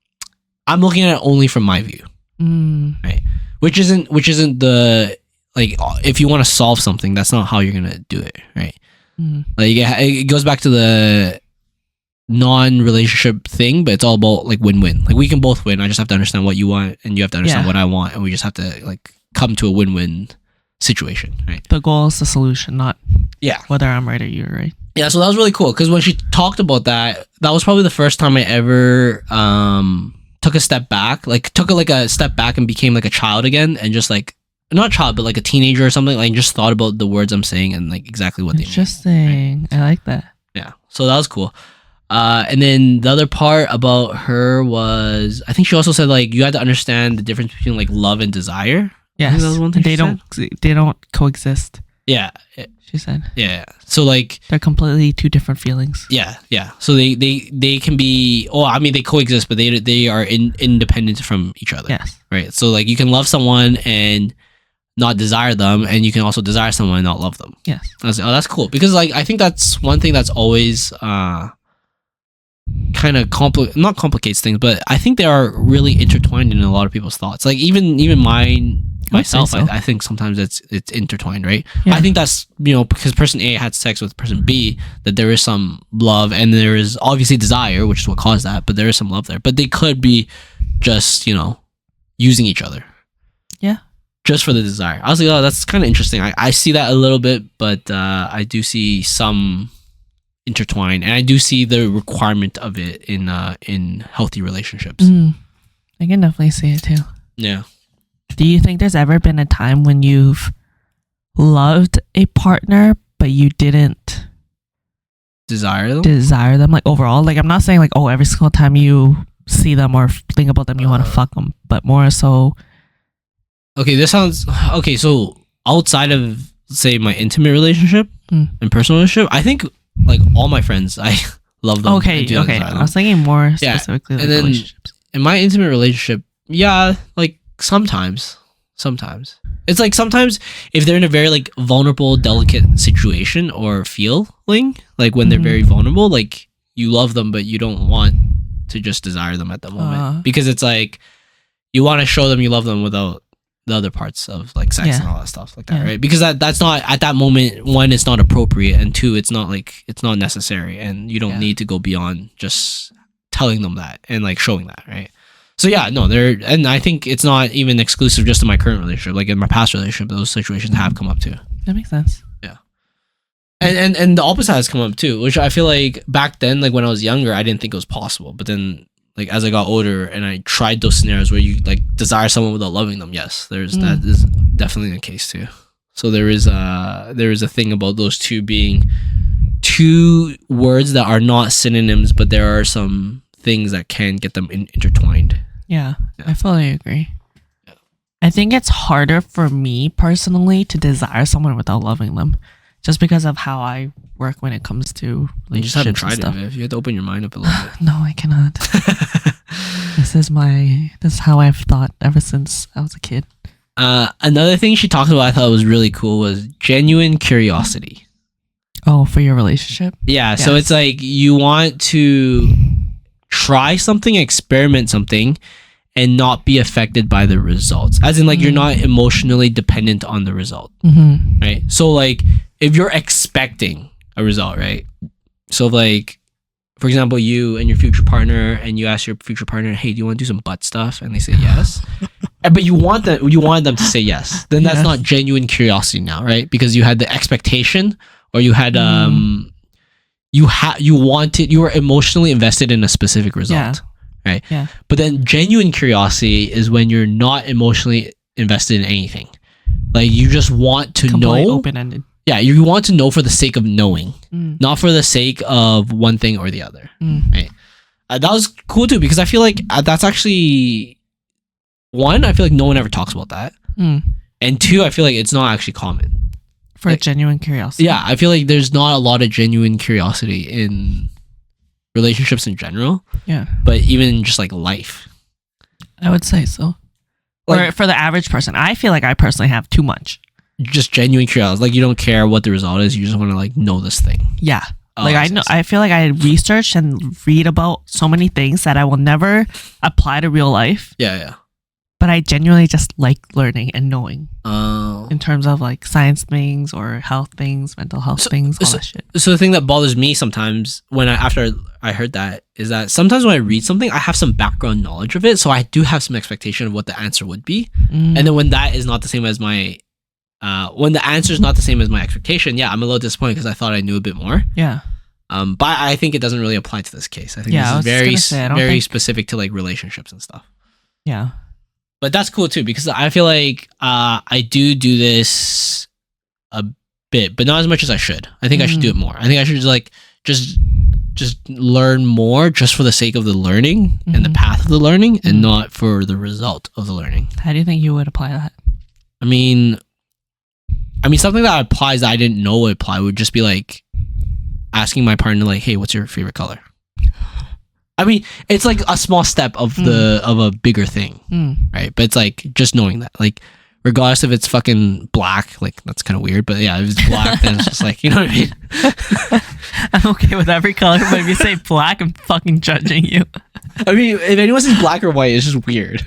looking at it only from my view. Right. Which isn't the, like, if you want to solve something, that's not how you're going to do it. Right. Like, it goes back to the non-relationship thing, but it's all about like win-win. Like, we can both win. I just have to understand what you want, and you have to understand what I want, and we just have to like come to a win-win situation, right? The goal is the solution, not whether I'm right or you're right. Yeah, so that was really cool because when she talked about that, that was probably the first time I ever took a step back, like took a step back and became like a child again, and just like not a child, but like a teenager or something, like just thought about the words I'm saying and like exactly what they mean. Interesting. Right? I like that. Yeah, so that was cool. And then the other part about her was, I think she also said like you had to understand the difference between like love and desire. Yes, that was one thing they don't coexist. Yeah, she said. Yeah, so like they're completely two different feelings. Yeah. So they can be. Oh, I mean they coexist, but they are independent from each other. Yes. Right. So like you can love someone and not desire them, and you can also desire someone and not love them. Yes. That's cool, because like I think that's one thing that's always kind of not complicates things, but I think they are really intertwined in a lot of people's thoughts. Like even myself, I think sometimes it's intertwined, right? Yeah. I think that's, because person A had sex with person B, that there is some love, and there is obviously desire, which is what caused that, but there is some love there. But they could be just, using each other. Yeah. Just for the desire. I was like, oh, that's kind of interesting. I see that a little bit, but I do see some intertwined, and I do see the requirement of it in healthy relationships. I can definitely see it too. Yeah. Do you think there's ever been a time when you've loved a partner but you didn't desire them? Like overall, like I'm not saying like, oh, every single time you see them or think about them you want to fuck them, but more so. Okay, this sounds okay. So outside of, say, my intimate relationship and personal relationship, I think like all my friends, I love them. Okay. I was thinking more specifically like relationships. In my intimate relationship, like sometimes it's like sometimes if they're in a very like vulnerable, delicate situation or feeling, like when they're very vulnerable, like you love them but you don't want to just desire them at the moment, because it's like you want to show them you love them without the other parts of like sex and all that stuff like that, right? Because that's not at that moment, one, it's not appropriate, and two, it's not necessary, and you don't need to go beyond just telling them that and like showing that, right? So and I think it's not even exclusive just to my current relationship. Like in my past relationship, those situations have come up too. That makes sense. Yeah. And the opposite has come up too, which I feel like back then, like when I was younger, I didn't think it was possible. But then like as I got older and I tried those scenarios where you like desire someone without loving them, yes, that is definitely the case too. So there is a thing about those two being two words that are not synonyms, but there are some things that can get them intertwined. Yeah, I fully agree. Yeah. I think it's harder for me personally to desire someone without loving them, just because of how I work when it comes to relationships. You just haven't tried it, Viv. You have to open your mind up a little bit. No, I cannot. This is how I've thought ever since I was a kid. Another thing she talked about I thought was really cool was genuine curiosity. Oh, for your relationship? Yeah, yes. So it's like you want to try something, experiment something, and not be affected by the results. As in, like, you're not emotionally dependent on the result, right? So, like, if you're expecting a result, right? So, like, for example, you and your future partner, and you ask your future partner, "Hey, do you want to do some butt stuff?" And they say yes, but you want them to say yes. Then that's not genuine curiosity now, right? Because you had the expectation, or you had you were emotionally invested in a specific result, right? Yeah. But then genuine curiosity is when you're not emotionally invested in anything. Like you just want to Completely know. Open-ended. Yeah, you want to know for the sake of knowing, not for the sake of one thing or the other. Right? That was cool too, because I feel like that's actually one. I feel like no one ever talks about that, and two, I feel like it's not actually common for genuine curiosity. Yeah, I feel like there's not a lot of genuine curiosity in relationships in general. Yeah, but even just like life, I would say so. Like, for the average person, I feel like I personally have too much. Just genuine curiosity. Like you don't care what the result is. You just want to like know this thing. Yeah. Like I know, I feel like I research and read about so many things that I will never apply to real life. Yeah. But I genuinely just like learning and knowing. Oh. In terms of like science things or health things, mental health things, all that shit. So the thing that bothers me sometimes after I heard that is that sometimes when I read something, I have some background knowledge of it, so I do have some expectation of what the answer would be, and then when that is not the same as my when the answer is not the same as my expectation, I'm a little disappointed because I thought I knew a bit more. Yeah. But I think it doesn't really apply to this case. I think this is very specific to like relationships and stuff. Yeah. But that's cool too, because I feel like I do this a bit, but not as much as I should. I think I should do it more. I think I should just learn more just for the sake of the learning and the path of the learning, and not for the result of the learning. How do you think you would apply that? I mean, something that applies that I didn't know would apply would just be like asking my partner, like, hey, what's your favorite color? I mean, it's like a small step of a bigger thing, right? But it's like just knowing that, like, regardless if it's fucking black, like that's kind of weird. But yeah, if it's black, then it's just like, you know what I mean? I'm okay with every color, but if you say black, I'm fucking judging you. I mean, if anyone says black or white, it's just weird.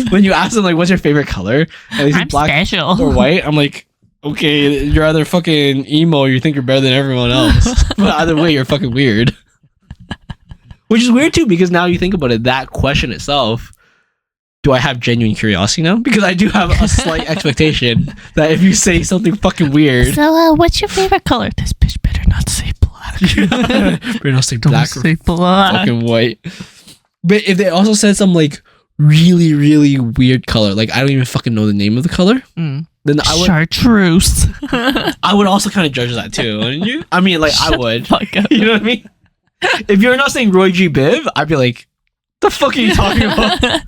When you ask them like, what's your favorite color? And they say black special. or white, I'm like, okay, you're either fucking emo or you think you're better than everyone else. But either way, you're fucking weird. Which is weird too, because now you think about it, that question itself, do I have genuine curiosity now? Because I do have a slight expectation that if you say something fucking weird. So, what's your favorite color? This bitch better not say black. Better not say black. Don't say black. Fucking white. But if they also said some like really, really weird color, like I don't even fucking know the name of the color, then I would. Chartreuse. I would also kind of judge that too, wouldn't you? I mean, like I would. You know what I mean? If you're not saying Roy G. Biv, I'd be like, the fuck are you talking about?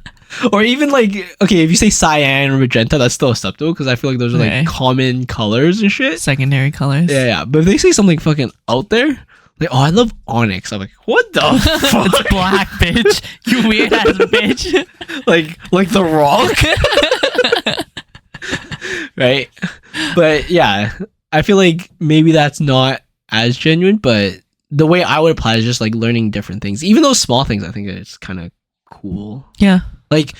Or even like, okay, if you say cyan or magenta, that's still acceptable because I feel like those are like common colors and shit. Secondary colors. Yeah. But if they say something fucking out there, like, oh, I love onyx, I'm like, what the fuck? It's black, bitch. You weird ass bitch. like The Rock. Right? But yeah, I feel like maybe that's not as genuine, but the way I would apply is just like learning different things. Even those small things, I think it's kind of cool. Yeah. Like,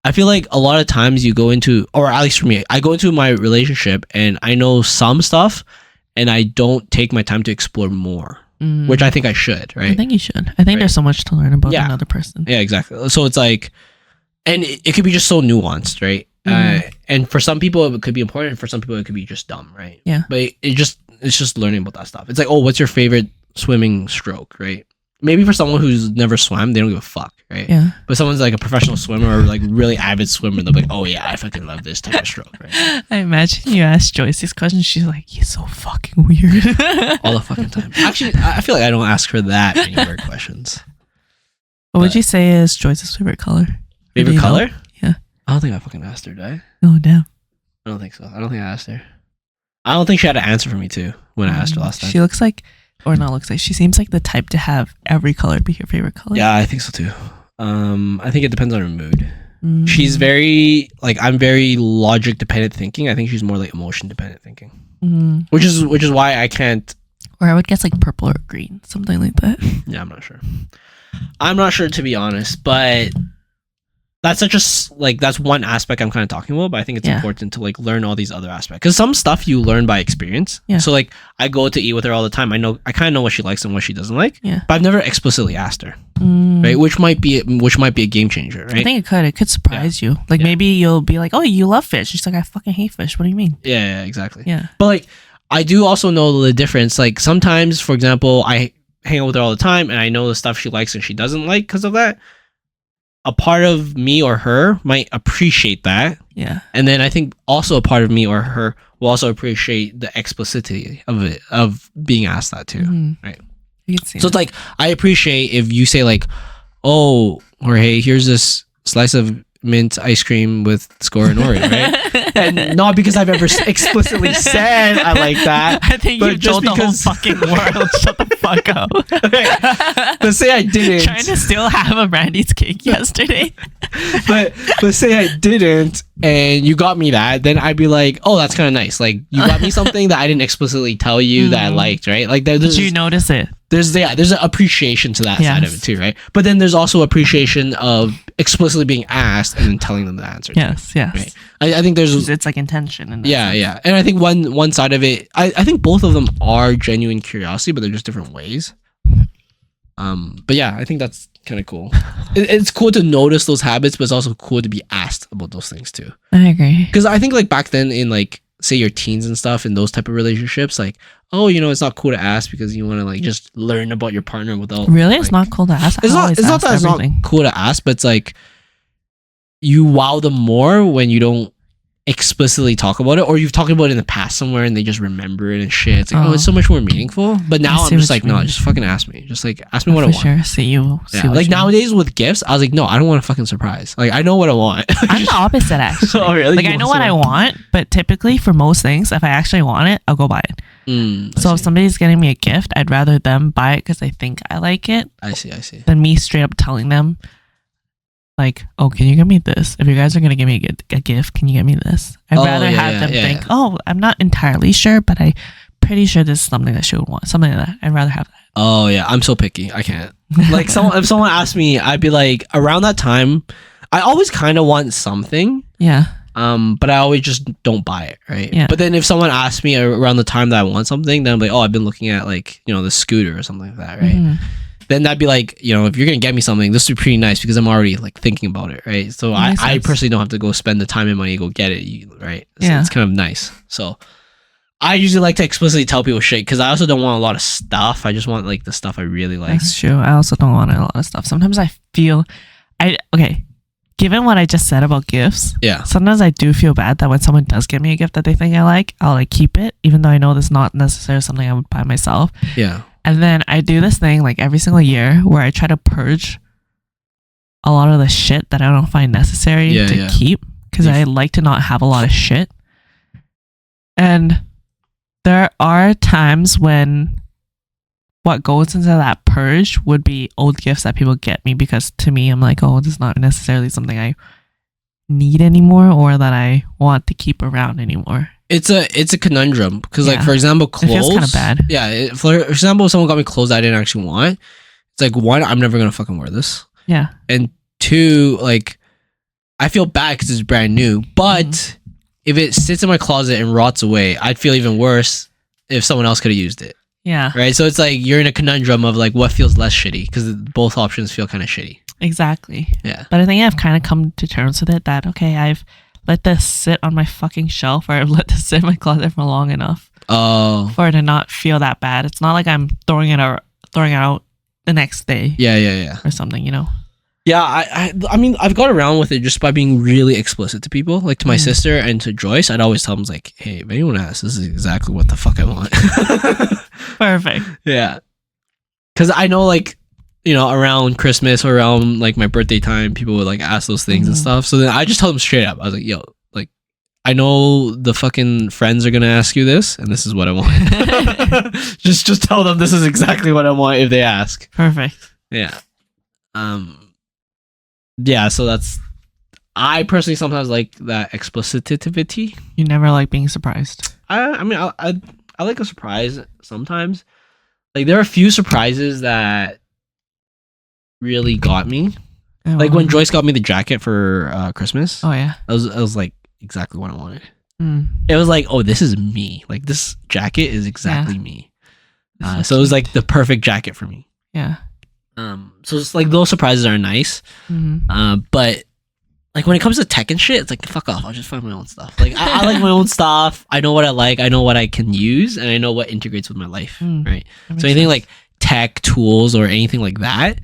I feel like a lot of times you go into, or at least for me, I go into my relationship and I know some stuff and I don't take my time to explore more, which I think I should, right? I think you should. I think there's so much to learn about another person. Yeah, exactly. So it's like, and it could be just so nuanced, right? And for some people it could be important, for some people it could be just dumb, right? Yeah. But it's just learning about that stuff. It's like, oh, what's your favorite swimming stroke, right? Maybe for someone who's never swam, they don't give a fuck, right? Yeah. But someone's like a professional swimmer or like really avid swimmer, they're like, oh yeah, I fucking love this type of stroke, right? I imagine you ask Joyce these questions, she's like, you're so fucking weird. All the fucking time. Actually, I feel like I don't ask her that many weird questions. What would you say is Joyce's favorite color? Favorite color? Yeah. I don't think I fucking asked her, did I? Oh, damn. I don't think so. I don't think I asked her. I don't think she had an answer for me too when I asked her last time. She looks like, or not looks like, she seems like the type to have every color be your favorite color. Yeah, I think so too. I think it depends on her mood. She's very, like, I'm very logic dependent thinking. I think she's more like emotion dependent thinking. Which is why I can't. Or I would guess like purple or green, something like that. Yeah, I'm not sure. I'm not sure, to be honest, but that's that's one aspect I'm kind of talking about, but I think it's important to like learn all these other aspects, because some stuff you learn by experience. Yeah. So like I go to eat with her all the time. I kind of know what she likes and what she doesn't like. Yeah. But I've never explicitly asked her. Right. Which might be a game changer. Right. I think it could surprise you. Like maybe you'll be like, oh, you love fish. She's like, I fucking hate fish. What do you mean? Yeah. Exactly. Yeah. But like, I do also know the difference. Like sometimes, for example, I hang out with her all the time and I know the stuff she likes and she doesn't like because of that. A part of me or her might appreciate that. Yeah. And then I think also a part of me or her will also appreciate the explicitity of it, of being asked that too. Mm-hmm. Right. So it's like, I appreciate if you say like, oh, or hey, here's this slice of mint ice cream with score and Oreo, right? And not because I've ever explicitly said I like that. I think you told the whole fucking world. Shut the fuck up. Okay. But say I didn't. Trying to still have a Randy's cake yesterday. but say I didn't and you got me that, then I'd be like, oh, that's kind of nice. Like you got me something that I didn't explicitly tell you that I liked, right? Like did you notice it? There's an appreciation to that side of it too, right? But then there's also appreciation of explicitly being asked and then telling them the answer. Yes. Right? I think there's it's like intention. And yeah. And I think one side of it, I think both of them are genuine curiosity, but they're just different ways. But yeah, I think that's kind of cool. It's cool to notice those habits, but it's also cool to be asked about those things too. I agree. Because I think like back then in like say your teens and stuff in those type of relationships, like, oh, it's not cool to ask because you want to like just learn about your partner without really it's not cool to ask. It's not that it's not cool to ask, but it's like you wow them more when you don't explicitly talk about it, or you've talked about it in the past somewhere and they just remember it and shit. It's like, it's so much more meaningful. But now I'm just like, no, just fucking ask me. Just like ask me what I want. Sure. See like nowadays with gifts, I was like, no, I don't want a fucking surprise. Like I know what I want. I'm the opposite actually. Oh really? Like I know what I want, but typically for most things, if I actually want it, I'll go buy it. So if somebody's getting me a gift, I'd rather them buy it because I think I like it. I see. Than me straight up telling them, like, oh, can you get me this? If you guys are going to give me a gift, can you get me this? I'd rather have them think, oh, I'm not entirely sure, but I'm pretty sure this is something that she would want. Something like that. I'd rather have that. Oh, yeah. I'm so picky. I can't. Like, if someone asked me, I'd be like, around that time, I always kind of want something. Yeah. But I always just don't buy it, right? Yeah. But then if someone asks me around the time that I want something, then I'm like, oh, I've been looking at like, the scooter or something like that, right? Mm-hmm. Then that'd be like, if you're gonna get me something, this would be pretty nice because I'm already like thinking about it, right? So I personally don't have to go spend the time and money to go get it, right? So it's kind of nice. So I usually like to explicitly tell people shit because I also don't want a lot of stuff. I just want like the stuff I really like. That's true. I also don't want a lot of stuff. Sometimes I feel, given what I just said about gifts, sometimes I do feel bad that when someone does give me a gift that they think I like, I'll like keep it, even though I know that's not necessarily something I would buy myself. Yeah. And then I do this thing like every single year where I try to purge a lot of the shit that I don't find necessary to keep because I like to not have a lot of shit. And there are times when what goes into that purge would be old gifts that people get me because to me, I'm like, oh, this is not necessarily something I need anymore or that I want to keep around anymore. It's a conundrum because like for example clothes, it feels kind of bad. For example, if someone got me clothes I didn't actually want, it's like, one, I'm never gonna fucking wear this, and two, like I feel bad because it's brand new, but if it sits in my closet and rots away, I'd feel even worse if someone else could have used it. Right, so it's like you're in a conundrum of like what feels less shitty because both options feel kind of shitty. Exactly. But I think I've kind of come to terms with it that I've let this sit on my fucking shelf, or I've let this sit in my closet for long enough for it to not feel that bad. It's not like I'm throwing it out the next day. Or something, Yeah, I mean, I've got around with it just by being really explicit to people, like to my sister and to Joyce. I'd always tell them like, hey, if anyone asks, this is exactly what the fuck I want. Perfect. Yeah, because I know like, around Christmas or around like my birthday time, people would like ask those things and stuff. So then I just tell them straight up. I was like, yo, like, I know the fucking friends are going to ask you this and this is what I want. just tell them this is exactly what I want if they ask. Perfect. Yeah. Yeah, so that's, I personally sometimes like that explicitivity. You never like being surprised. I mean, I like a surprise sometimes. Like there are a few surprises that really got me. Like when Joyce got me the jacket for Christmas. Oh yeah. It was like exactly what I wanted. It was like, oh, this is me. Like this jacket is exactly me. So it was like the perfect jacket for me. Yeah. So it's like those surprises are nice. But like when it comes to tech and shit, it's like fuck off. I'll just find my own stuff. Like I like my own stuff. I know what I like. I know what I can use, and I know what integrates with my life. Right. So anything like tech tools or anything like that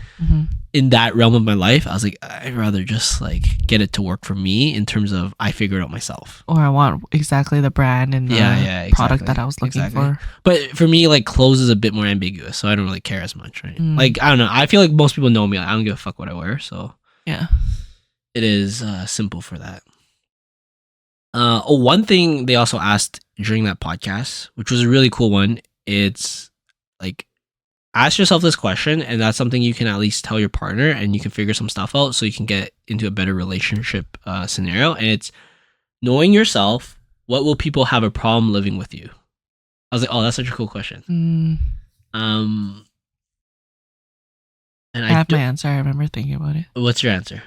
in that realm of my life, I was like, I'd rather just like get it to work for me in terms of I figure it out myself. Or I want exactly the brand and the product that I was looking for. But for me, like clothes is a bit more ambiguous, so I don't really care as much, right? Like I don't know. I feel like most people know me. Like, I don't give a fuck what I wear, so yeah. It is simple for that. One thing they also asked during that podcast, which was a really cool one, it's like ask yourself this question, and that's something you can at least tell your partner, and you can figure some stuff out so you can get into a better relationship scenario. And it's knowing yourself. What will people have a problem living with you? I was like, oh, that's such a cool question. And I have my answer. I remember thinking about it. What's your answer?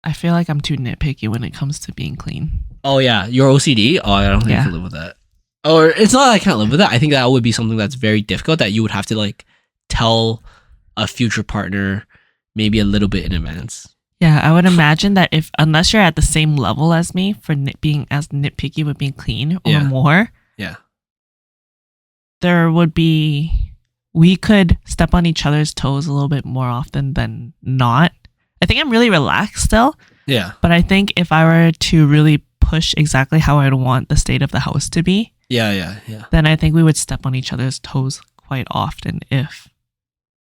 I feel like I'm too nitpicky when it comes to being clean. Oh yeah, your OCD. Oh, I don't think I can live with that. Or it's not that I can't live with that. I think that would be something that's very difficult that you would have to like tell a future partner maybe a little bit in advance. Yeah, I would imagine that unless you're at the same level as me for being as nitpicky with being clean or more, there would be, we could step on each other's toes a little bit more often than not. I think I'm really relaxed still. Yeah. But I think if I were to really push exactly how I'd want the state of the house to be, then I think we would step on each other's toes quite often if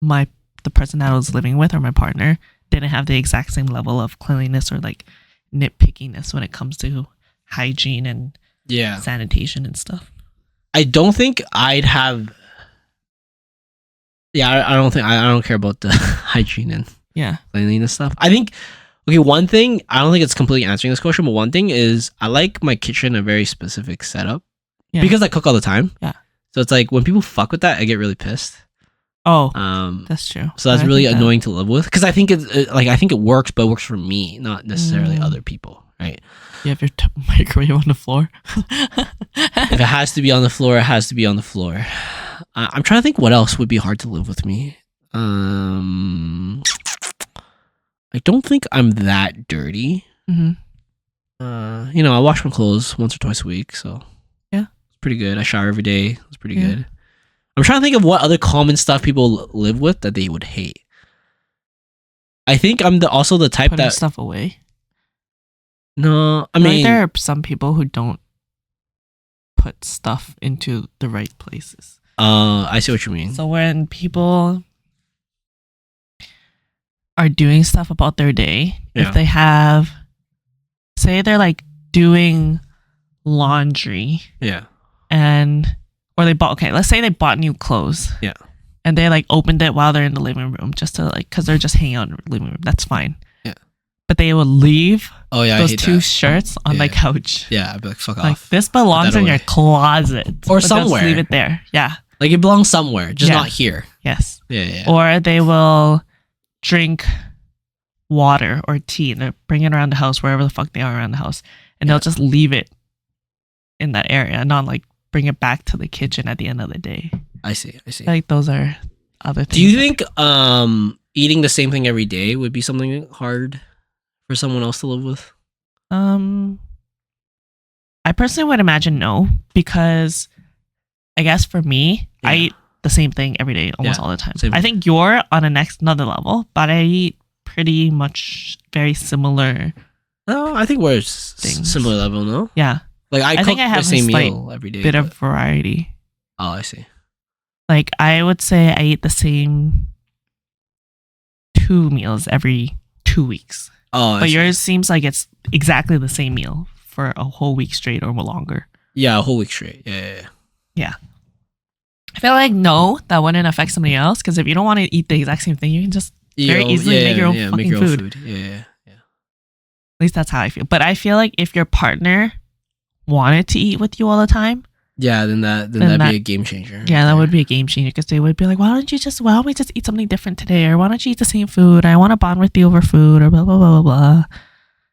the person that I was living with or my partner didn't have the exact same level of cleanliness or like nitpickiness when it comes to hygiene and sanitation and stuff. I don't think I'd have. Yeah, I don't care about the hygiene and cleanliness stuff. I think, okay, one thing, I don't think it's completely answering this question, but one thing is I like my kitchen a very specific setup because I cook all the time. Yeah. So it's like when people fuck with that, I get really pissed. Oh, that's true. So that's really annoying to live with because I think I think it works, but it works for me, not necessarily other people, right? You have your microwave on the floor. If it has to be on the floor, it has to be on the floor. I'm trying to think what else would be hard to live with me. I don't think I'm that dirty. I wash my clothes once or twice a week, so it's pretty good. I shower every day. It's pretty good. I'm trying to think of what other common stuff people live with that they would hate. I think I'm also the type putting that stuff away. No, I mean there are some people who don't put stuff into the right places. I see what you mean. So when people are doing stuff about their day, if they have, say they're like doing laundry, or they bought, let's say they bought new clothes, and they like opened it while they're in the living room just to like, because they're just hanging out in the living room, that's fine. But they will leave those two shirts on my couch. Yeah, I'd be like, fuck like, off. This belongs in your closet. Or somewhere. Just leave it there. Yeah. Like it belongs somewhere, just not here. Yes. Yeah. Or they will drink water or tea and they'll bring it around the house, wherever the fuck they are around the house. And they'll just leave it in that area and not like bring it back to the kitchen at the end of the day. I see. Like those are other things. Do you think eating the same thing every day would be something hard for someone else to live with? I personally would imagine no, because I guess for me, I eat the same thing every day almost all the time. I think you're on another level, but I eat pretty much very similar. No, I think we're similar level, no? Yeah. Like I cook the same meal every day. Bit of variety. Oh, I see. Like I would say I eat the same 2 meals every 2 weeks. Oh, but yours seems like it's exactly the same meal for a whole week straight or longer. Yeah, a whole week straight. Yeah. I feel like no, that wouldn't affect somebody else, because if you don't want to eat the exact same thing, you can just very easily make your own fucking food. Yeah. At least that's how I feel. But I feel like if your partner wanted to eat with you all the time, then that'd be a game changer. Yeah, that would be a game changer, because they would be like, why don't we just eat something different today? Or why don't you eat the same food? I want to bond with you over food, or blah, blah, blah, blah, blah.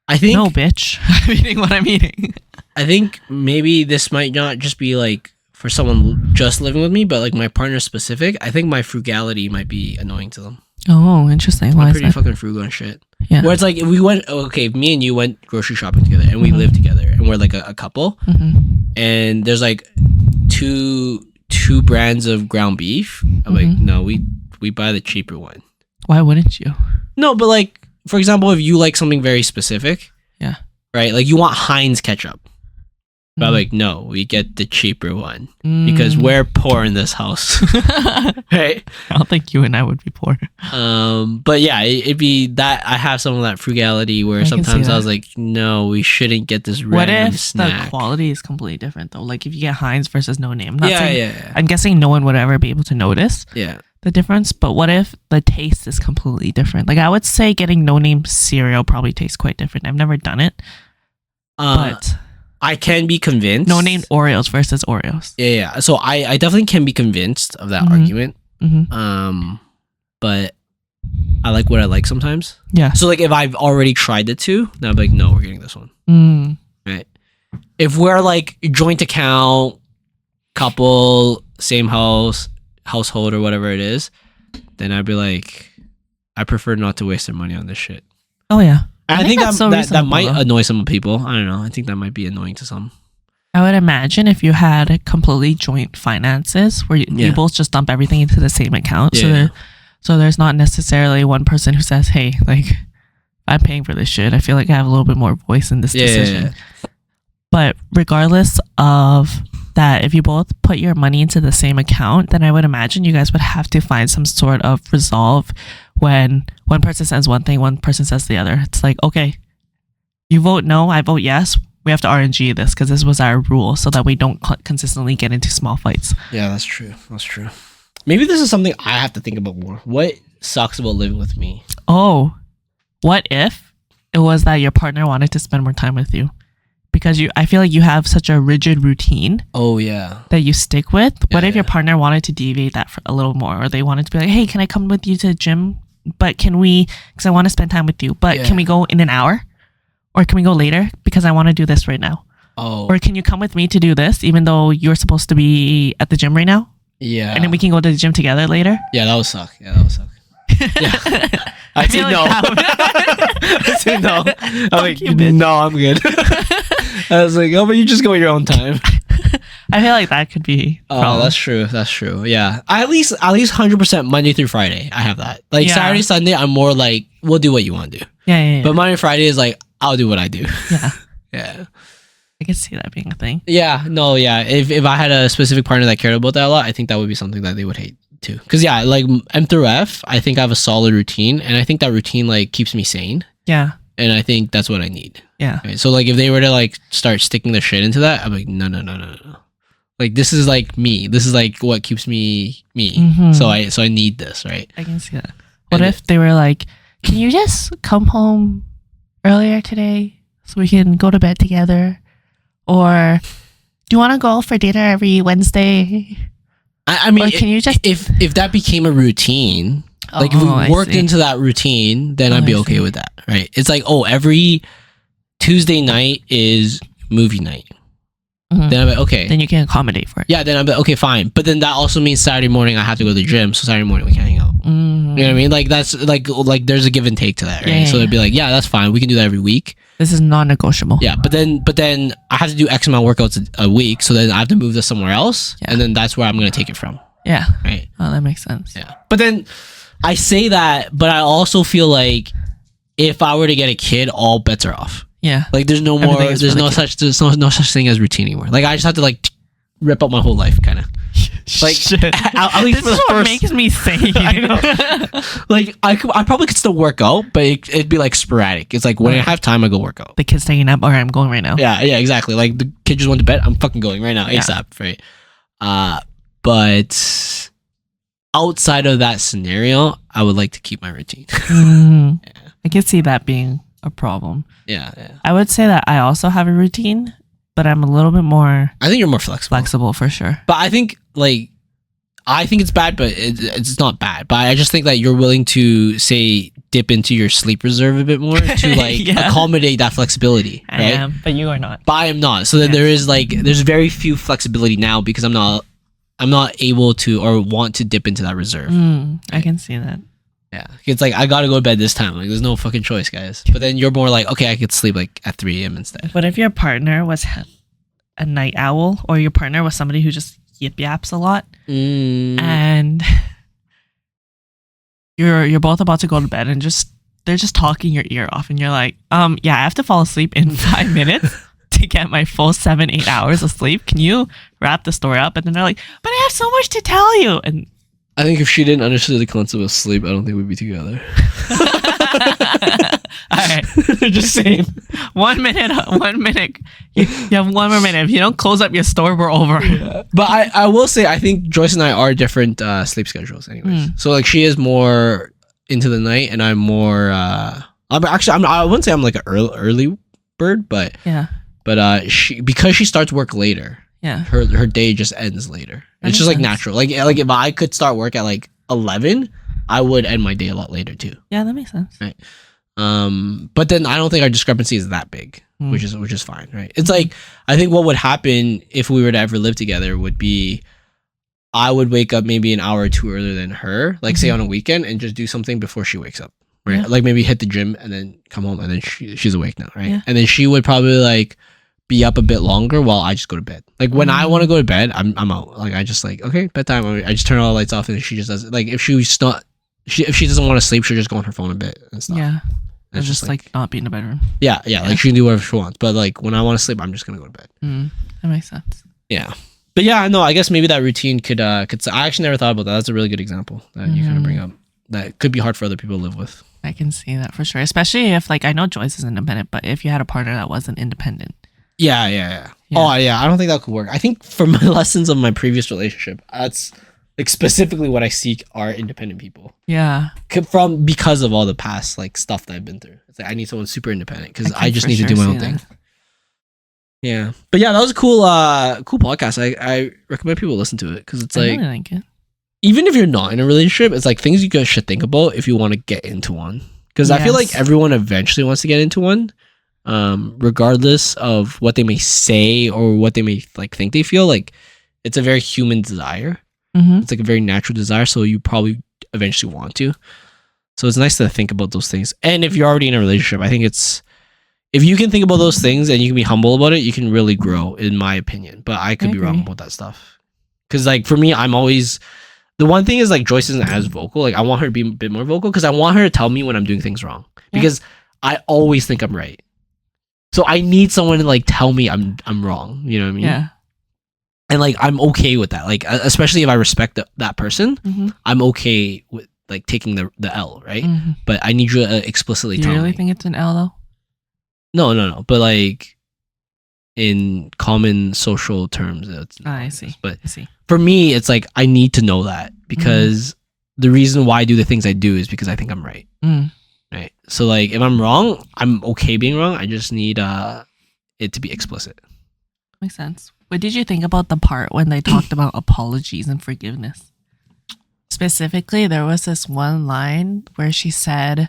I think... No, bitch. I'm eating what I'm eating. I think maybe this might not just be like for someone just living with me, but like my partner specific. I think my frugality might be annoying to them. Oh, interesting. Why I'm is pretty that? fucking frugal and shit. Yeah. Where it's like, if we went, if me and you went grocery shopping together and we live together and we're like a couple, and there's like two brands of ground beef, I'm like, no, we buy the cheaper one. Why wouldn't you? No, but like, for example, if you like something very specific, right? Like you want Heinz ketchup. But I'm like, no, we get the cheaper one because we're poor in this house, right? I don't think you and I would be poor. But yeah, it'd be that I have some of that frugality where sometimes I was like, no, we shouldn't get this random What if snack. the quality is completely different though? Like if you get Heinz versus no name. I'm not saying, yeah. I'm guessing no one would ever be able to notice the difference. But what if the taste is completely different? Like I would say getting no name cereal probably tastes quite different. I've never done it, but I can be convinced. No named Oreos versus Oreos. Yeah. So I definitely can be convinced of that argument. But I like what I like sometimes. Yeah. So like if I've already tried the two, then I'm like, no, we're getting this one. Right. If we're like joint account, couple, same household or whatever it is, then I'd be like, I prefer not to waste their money on this shit. Oh yeah. I think that might though. annoy some people. I don't know. I think that might be annoying to some. I would imagine if you had completely joint finances where you both just dump everything into the same account. So there's not necessarily one person who says, hey, like, I'm paying for this shit. I feel like I have a little bit more voice in this decision. But regardless of that, if you both put your money into the same account, then I would imagine you guys would have to find some sort of resolve when one person says one thing, one person says the other. It's like, okay, you vote no, I vote yes. We have to RNG this because this was our rule so that we don't consistently get into small fights. Yeah, that's true. That's true. Maybe this is something I have to think about more. What sucks about living with me? Oh, what if it was that your partner wanted to spend more time with you? Because I feel like you have such a rigid routine. Oh yeah. That you stick with. What if your partner wanted to deviate that for a little more, or they wanted to be like, hey, can I come with you to the gym? But can we? Because I want to spend time with you. But can we go in an hour, or can we go later? Because I want to do this right now. Oh. Or can you come with me to do this, even though you're supposed to be at the gym right now? Yeah. And then we can go to the gym together later. Yeah, that would suck. Yeah. I said no. I said no. I'm like, no, I'm good. I was like, oh, but you just go at your own time. I feel like that could be. Oh, that's true. That's true. Yeah, at least 100% Monday through Friday. I have that. Like Saturday, Sunday, I'm more like, we'll do what you want to do. Yeah. But Monday, Friday is like, I'll do what I do. Yeah. Yeah. I could see that being a thing. Yeah. No. Yeah. If I had a specific partner that cared about that a lot, I think that would be something that they would hate too. Because like M through F, I think I have a solid routine, and I think that routine like keeps me sane. Yeah. And I think that's what I need. Yeah. Right? So like if they were to like start sticking their shit into that, I'm like, no. Like this is like me. This is like what keeps me me. Mm-hmm. So I need this, right? I can see that. What if they were like, can you just come home earlier today so we can go to bed together? Or do you want to go for dinner every Wednesday? I mean, or can you just if that became a routine, like if we worked into that routine, then I'd be okay with that, right? It's like, oh, every Tuesday night is movie night. Mm-hmm. Then I'm like, okay. Then you can accommodate for it. Yeah, then I'm like, okay, fine. But then that also means Saturday morning I have to go to the gym, so Saturday morning we can hang out. Mm-hmm. You know what I mean? Like that's like there's a give and take to that, right? So it'd be like, yeah, that's fine. We can do that every week. This is non-negotiable. Yeah, but then I have to do X amount of workouts a week, so then I have to move this somewhere else, and then that's where I'm gonna take it from. Yeah. Right. Oh, that makes sense. Yeah. But then I say that, but I also feel like if I were to get a kid, all bets are off. Yeah. Like there's no more. There's no such thing as routine anymore. Like I just have to like rip up my whole life, kind of. Like at least this is what makes me sane. I know. Like I probably could still work out, but it'd be like sporadic. It's like when I have time, I go work out. The kid's taking up, or I'm going right now. Yeah, exactly. Like the kid just went to bed. I'm fucking going right now, ASAP. Right. But outside of that scenario, I would like to keep my routine. I can see that being a problem. Yeah. I would say that I also have a routine, but I'm a little bit more. I think you're more flexible. Flexible for sure. But I think it's bad, but it's not bad. But I just think that you're willing to say dip into your sleep reserve a bit more to like accommodate that flexibility. Right? I am, but you are not. But I am not. So then there's very few flexibility now because I'm not able to or want to dip into that reserve. I can see that. Yeah, it's like I gotta go to bed this time. Like, there's no fucking choice, guys. But then you're more like, okay, I could sleep like at 3 a.m. instead. What if your partner was a night owl, or your partner was somebody who just yip yaps a lot, and you're both about to go to bed, and they're just talking your ear off, and you're like, yeah, I have to fall asleep in 5 minutes to get my full 7-8 hours of sleep. Can you wrap the story up? And then they're like, but I have so much to tell you. And I think if she didn't understand the concept of sleep, I don't think we'd be together. All right, just saying. 1 minute. You have 1 more minute. If you don't close up your store, we're over. Yeah. But I will say, I think Joyce and I are different sleep schedules, anyways. So like, she is more into the night, and I'm more. I wouldn't say I'm like an early bird, but because she starts work later. Yeah, her day just ends later. It's just like natural. Like if I could start work at like 11, I would end my day a lot later too. Yeah, that makes sense. Right. But then I don't think our discrepancy is that big, which is fine, right? It's like, I think what would happen if we were to ever live together would be, I would wake up maybe an hour or two earlier than her, like say on a weekend, and just do something before she wakes up, right? Yeah. Like maybe hit the gym and then come home, and then she's awake now, right? Yeah. And then she would probably like be up a bit longer while I just go to bed. Like when I want to go to bed, I'm out. Like I just like, okay, bedtime. I just turn all the lights off, and she just does it. Like if she doesn't want to sleep, she'll just go on her phone a bit and stuff. Yeah. It's just like not be in the bedroom. Yeah. Like she can do whatever she wants. But like when I want to sleep, I'm just gonna go to bed. That makes sense. Yeah. But yeah, no, I guess maybe that routine could I actually never thought about that. That's a really good example that you kind of bring up. That could be hard for other people to live with. I can see that for sure. Especially if, like, I know Joyce is independent, but if you had a partner that wasn't independent. Yeah. Oh yeah, I don't think that could work. I think from my lessons of my previous relationship, that's like specifically what I seek are independent people. Yeah. Because of all the past like stuff that I've been through. It's like I need someone super independent because I just need to do my own thing. Yeah. But yeah, that was a cool podcast. I recommend people listen to it because it's like, I really like it. Even if you're not in a relationship, it's like things you guys should think about if you want to get into one. Because I feel like everyone eventually wants to get into one. Regardless of what they may say or what they may like think they feel, like it's a very human desire. It's like a very natural desire, so you probably eventually want to. So it's nice to think about those things. And if you're already in a relationship, I think it's, if you can think about those things and you can be humble about it, you can really grow, in my opinion. But I could be wrong about that stuff. Because like for me, I'm always, the one thing is like Joyce isn't as vocal. Like I want her to be a bit more vocal because I want her to tell me when I'm doing things wrong. Because I always think I'm right. So I need someone to like tell me I'm wrong. You know what I mean? Yeah. And like I'm okay with that. Like especially if I respect that person, I'm okay with like taking the L, right? But I need you to explicitly tell me. You really think it's an L though? No. But like in common social terms, it's I see. But I see. For me, it's like I need to know that because the reason why I do the things I do is because I think I'm right. Right. So like if I'm wrong, I'm okay being wrong. I just need it to be explicit. Makes sense. What did you think about the part when they talked about apologies and forgiveness? Specifically, there was this one line where she said,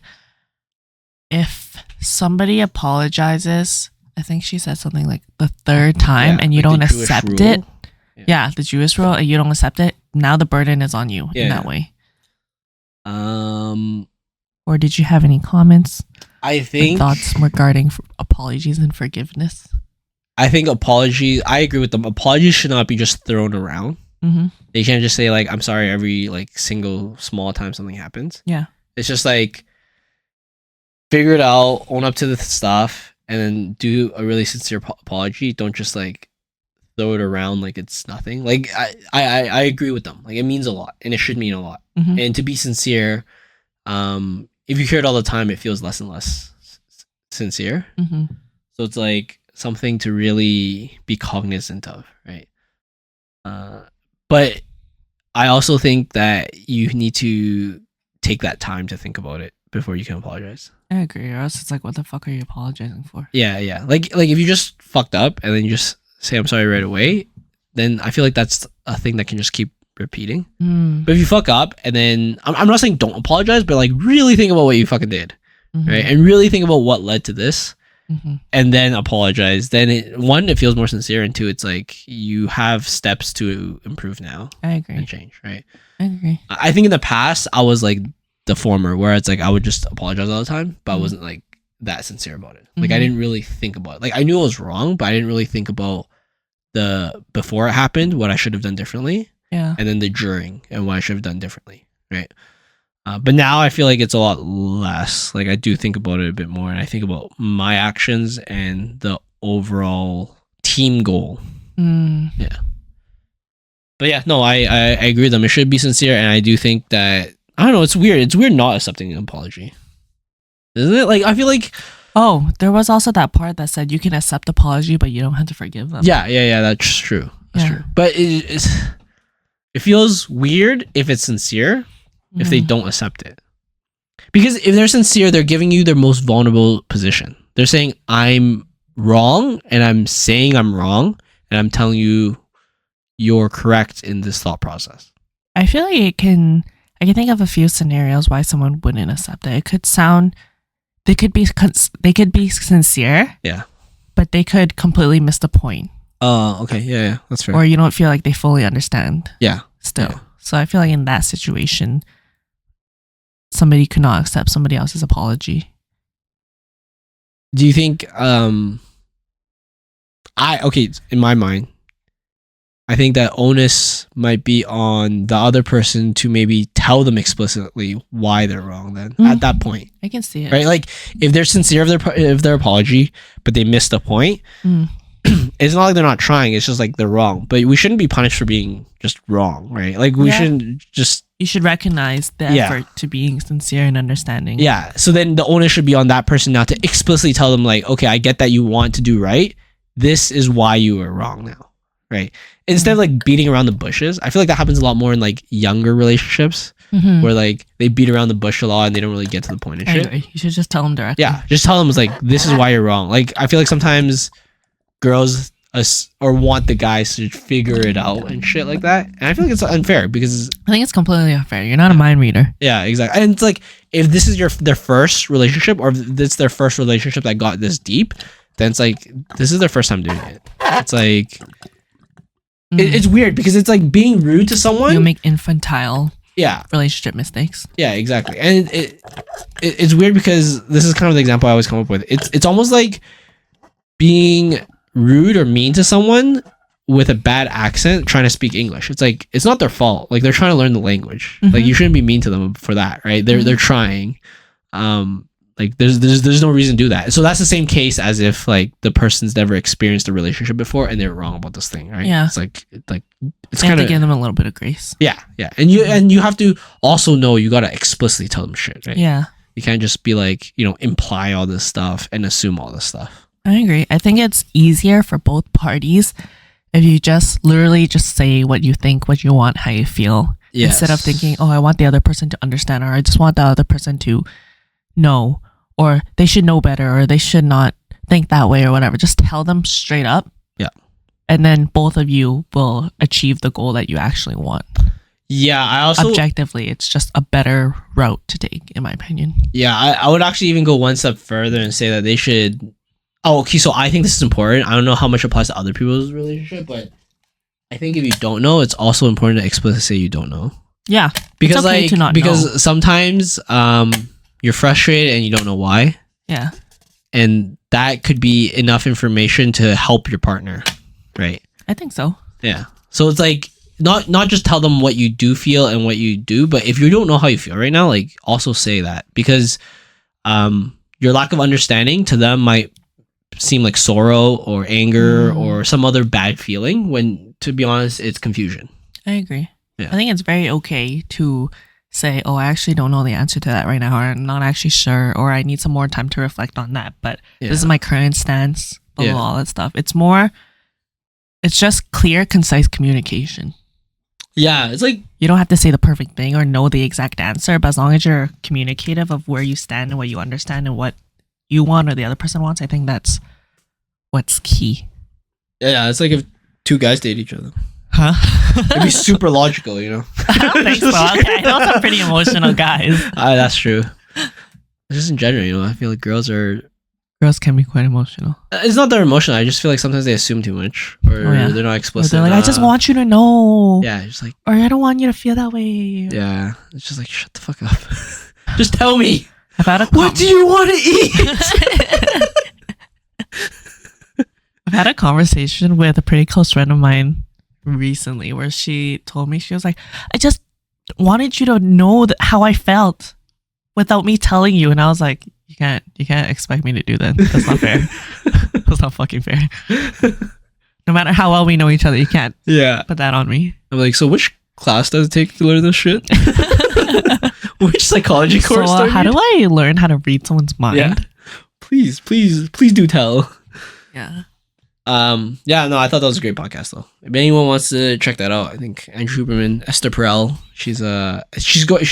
if somebody apologizes, I think she said something like the third time and you don't accept it. Yeah, the Jewish rule, and you don't accept it, now the burden is on you in that way. Or did you have any comments? I think thoughts regarding apologies and forgiveness. I think apologies, I agree with them. Apologies should not be just thrown around. They can't just say like, I'm sorry every like single small time something happens. Yeah. It's just like, figure it out, own up to the stuff, and then do a really sincere apology. Don't just like throw it around like it's nothing. Like I agree with them. Like it means a lot and it should mean a lot. And to be sincere, if you hear it all the time, it feels less and less sincere. So it's like something to really be cognizant of, right? But I also think that you need to take that time to think about it before you can apologize. I agree. Or else it's like, what the fuck are you apologizing for? Yeah. Like if you just fucked up and then you just say I'm sorry right away, then I feel like that's a thing that can just keep repeating. But if you fuck up and then I'm not saying don't apologize, but like really think about what you fucking did, right? And really think about what led to this, and then apologize. Then it feels more sincere, and two, it's like you have steps to improve now. I agree. And change, right? I agree. I think in the past I was like the former, where it's like I would just apologize all the time, but I wasn't like that sincere about it. Like I didn't really think about it. Like I knew it was wrong, but I didn't really think about the before it happened, what I should have done differently. Yeah. And then the during and what I should have done differently. Right. But now I feel like it's a lot less. Like I do think about it a bit more, and I think about my actions and the overall team goal. Yeah. But yeah, no, I agree with them. It should be sincere, and I do think that I don't know. It's weird. It's weird not accepting an apology, isn't it? Like I feel like there was also that part that said you can accept apology, but you don't have to forgive them. Yeah. That's true. That's true. But it feels weird if it's sincere. If they don't accept it. Because if they're sincere, they're giving you their most vulnerable position. They're saying, I'm wrong, and I'm saying I'm wrong, and I'm telling you you're correct in this thought process. I feel like I can think of a few scenarios why someone wouldn't accept it. It could sound, they could be sincere. Yeah. But they could completely miss the point. Oh, okay. Yeah, that's fair. Or you don't feel like they fully understand. Yeah. Still. Yeah. So I feel like in that situation, somebody could not accept somebody else's apology. Do you think in my mind, I think that onus might be on the other person to maybe tell them explicitly why they're wrong then at that point. I can see it. Right? Like if they're sincere of their apology, but they missed the point, it's not like they're not trying, it's just like they're wrong. But we shouldn't be punished for being just wrong, right? Like we shouldn't just... You should recognize the effort to being sincere and understanding. Yeah. So then the onus should be on that person now to explicitly tell them like, okay, I get that you want to do right. This is why you are wrong now. Right. Instead of like beating around the bushes. I feel like that happens a lot more in like younger relationships where like they beat around the bush a lot and they don't really get to the point and shit. Anyway, you should just tell them directly. Yeah. Just tell them it's like, this is why you're wrong. Like I feel like sometimes girls or want the guys to figure it out and shit like that, and I feel like it's unfair because I think it's completely unfair. You're not a mind reader. Yeah, exactly. And it's like if this is their first relationship, or if it's their first relationship that got this deep, then it's like this is their first time doing it. It's like it's weird because it's like being rude to someone. You make infantile relationship mistakes. Yeah, exactly. And it's weird because this is kind of the example I always come up with. It's almost like being rude or mean to someone with a bad accent trying to speak English. It's like it's not their fault. Like they're trying to learn the language. Like you shouldn't be mean to them for that, right? They're trying. Like there's no reason to do that. So that's the same case as if like the person's never experienced a relationship before and they're wrong about this thing, right? Yeah. It's like it's kind kind of give them a little bit of grace. Yeah. And you have to also know you gotta explicitly tell them shit, right? Yeah. You can't just be like, imply all this stuff and assume all this stuff. I agree. I think it's easier for both parties if you just literally just say what you think, what you want, how you feel, instead of thinking, oh, I want the other person to understand, or I just want the other person to know, or they should know better, or they should not think that way, or whatever. Just tell them straight up. Yeah. And then both of you will achieve the goal that you actually want. Yeah, I also... Objectively, it's just a better route to take, in my opinion. Yeah, I would actually even go one step further and say that they should... Oh, okay, so I think this is important. I don't know how much applies to other people's relationship, but I think if you don't know, it's also important to explicitly say you don't know. Yeah. Because it's okay to not know. Sometimes you're frustrated and you don't know why. Yeah. And that could be enough information to help your partner, right? I think so. Yeah. So it's like not just tell them what you do feel and what you do, but if you don't know how you feel right now, like also say that, because your lack of understanding to them might seem like sorrow or anger or some other bad feeling, when to be honest it's confusion. I agree. Yeah. I think it's very okay to say, oh, I actually don't know the answer to that right now, or I'm not actually sure, or I need some more time to reflect on that, but this is my current stance, all that stuff. It's just clear, concise communication. Yeah, it's like you don't have to say the perfect thing or know the exact answer, but as long as you're communicative of where you stand and what you understand and what you want or the other person wants, I think that's what's key. Yeah, it's like if two guys date each other. Huh? It'd be super logical, you know? I don't think so. Okay, I know some pretty emotional guys. That's true. Just in general, I feel like girls can be quite emotional. It's not that emotional. I just feel like sometimes they assume too much, or they're not explicit. Or they're like, I just want you to know. Yeah, just like, or I don't want you to feel that way. Yeah, it's just like, shut the fuck up. Just tell me. What do you want to eat? I've had a conversation with a pretty close friend of mine recently where she told me, she was like, I just wanted you to know how I felt without me telling you. And I was like, you can't expect me to do that. That's not fair. That's not fucking fair. No matter how well we know each other, you can't put that on me. I'm like, so which class does it take to learn this shit? Which psychology course? So how do I learn how to read someone's mind? Yeah. Please do tell. Yeah. No, I thought that was a great podcast though. If anyone wants to check that out, I think Andrew Huberman, Esther Perel, she's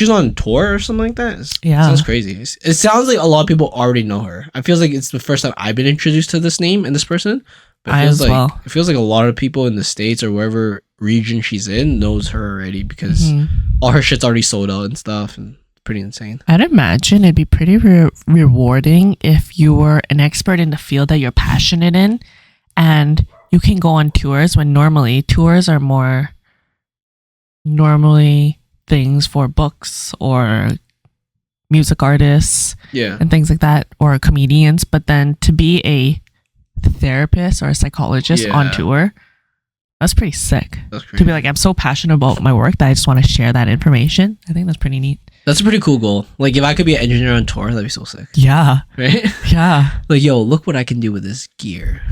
on tour or something like that. Sounds crazy. It sounds like a lot of people already know her. I feel like it's the first time I've been introduced to this name and this person. But it feels like a lot of people in the States or wherever region she's in knows her already because all her shit's already sold out and stuff, and it's pretty insane. I'd imagine it'd be pretty rewarding if you were an expert in the field that you're passionate in, and you can go on tours when normally tours are more things for books or music artists and things like that, or comedians. But then to be a therapist or a psychologist on tour, that's pretty sick. To be like, I'm so passionate about my work that I just want to share that information. I think that's pretty neat. That's a pretty cool goal. Like, if I could be an engineer on tour, that'd be so sick. Yeah. Right? Yeah. Like, yo, look what I can do with this gear.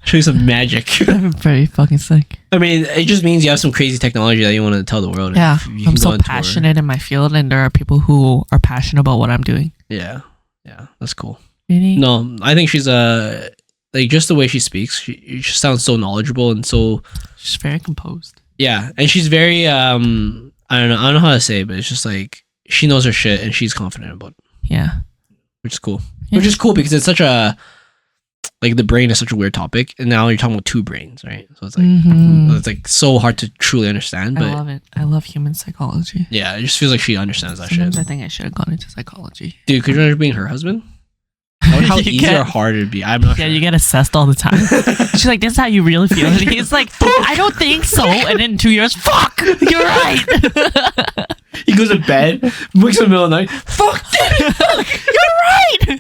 Show you some magic. That'd be pretty fucking sick. I mean, it just means you have some crazy technology that you want to tell the world. Yeah. I'm so passionate in my field, and there are people who are passionate about what I'm doing. Yeah. Yeah. That's cool. Really? No, I think she's like, just the way she speaks, she just sounds so knowledgeable and so. She's very composed. Yeah, and she's very I don't know how to say it, but it's just like she knows her shit and she's confident about it. Yeah, which is cool. Yeah. Which is cool because it's such a, like, the brain is such a weird topic, and now you're talking about two brains, right? So it's like it's like so hard to truly understand. But I love it. I love human psychology. Yeah, it just feels like she understands that Sometimes shit. I think I should have gone into psychology. Dude, could you imagine being her husband? How easy or hard it'd be. I'm not sure. You get assessed all the time. She's like, this is how you really feel. And he's like, I don't think so. And in 2 years, fuck, you're right. He goes to bed, wakes up in the middle of the night, fuck, you're right.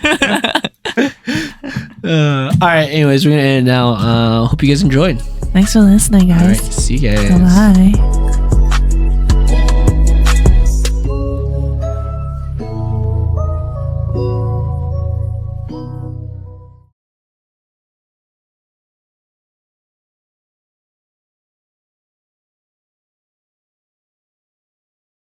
All right, anyways, we're going to end now. Hope you guys enjoyed. Thanks for listening, guys. All right, see you guys. Bye-bye.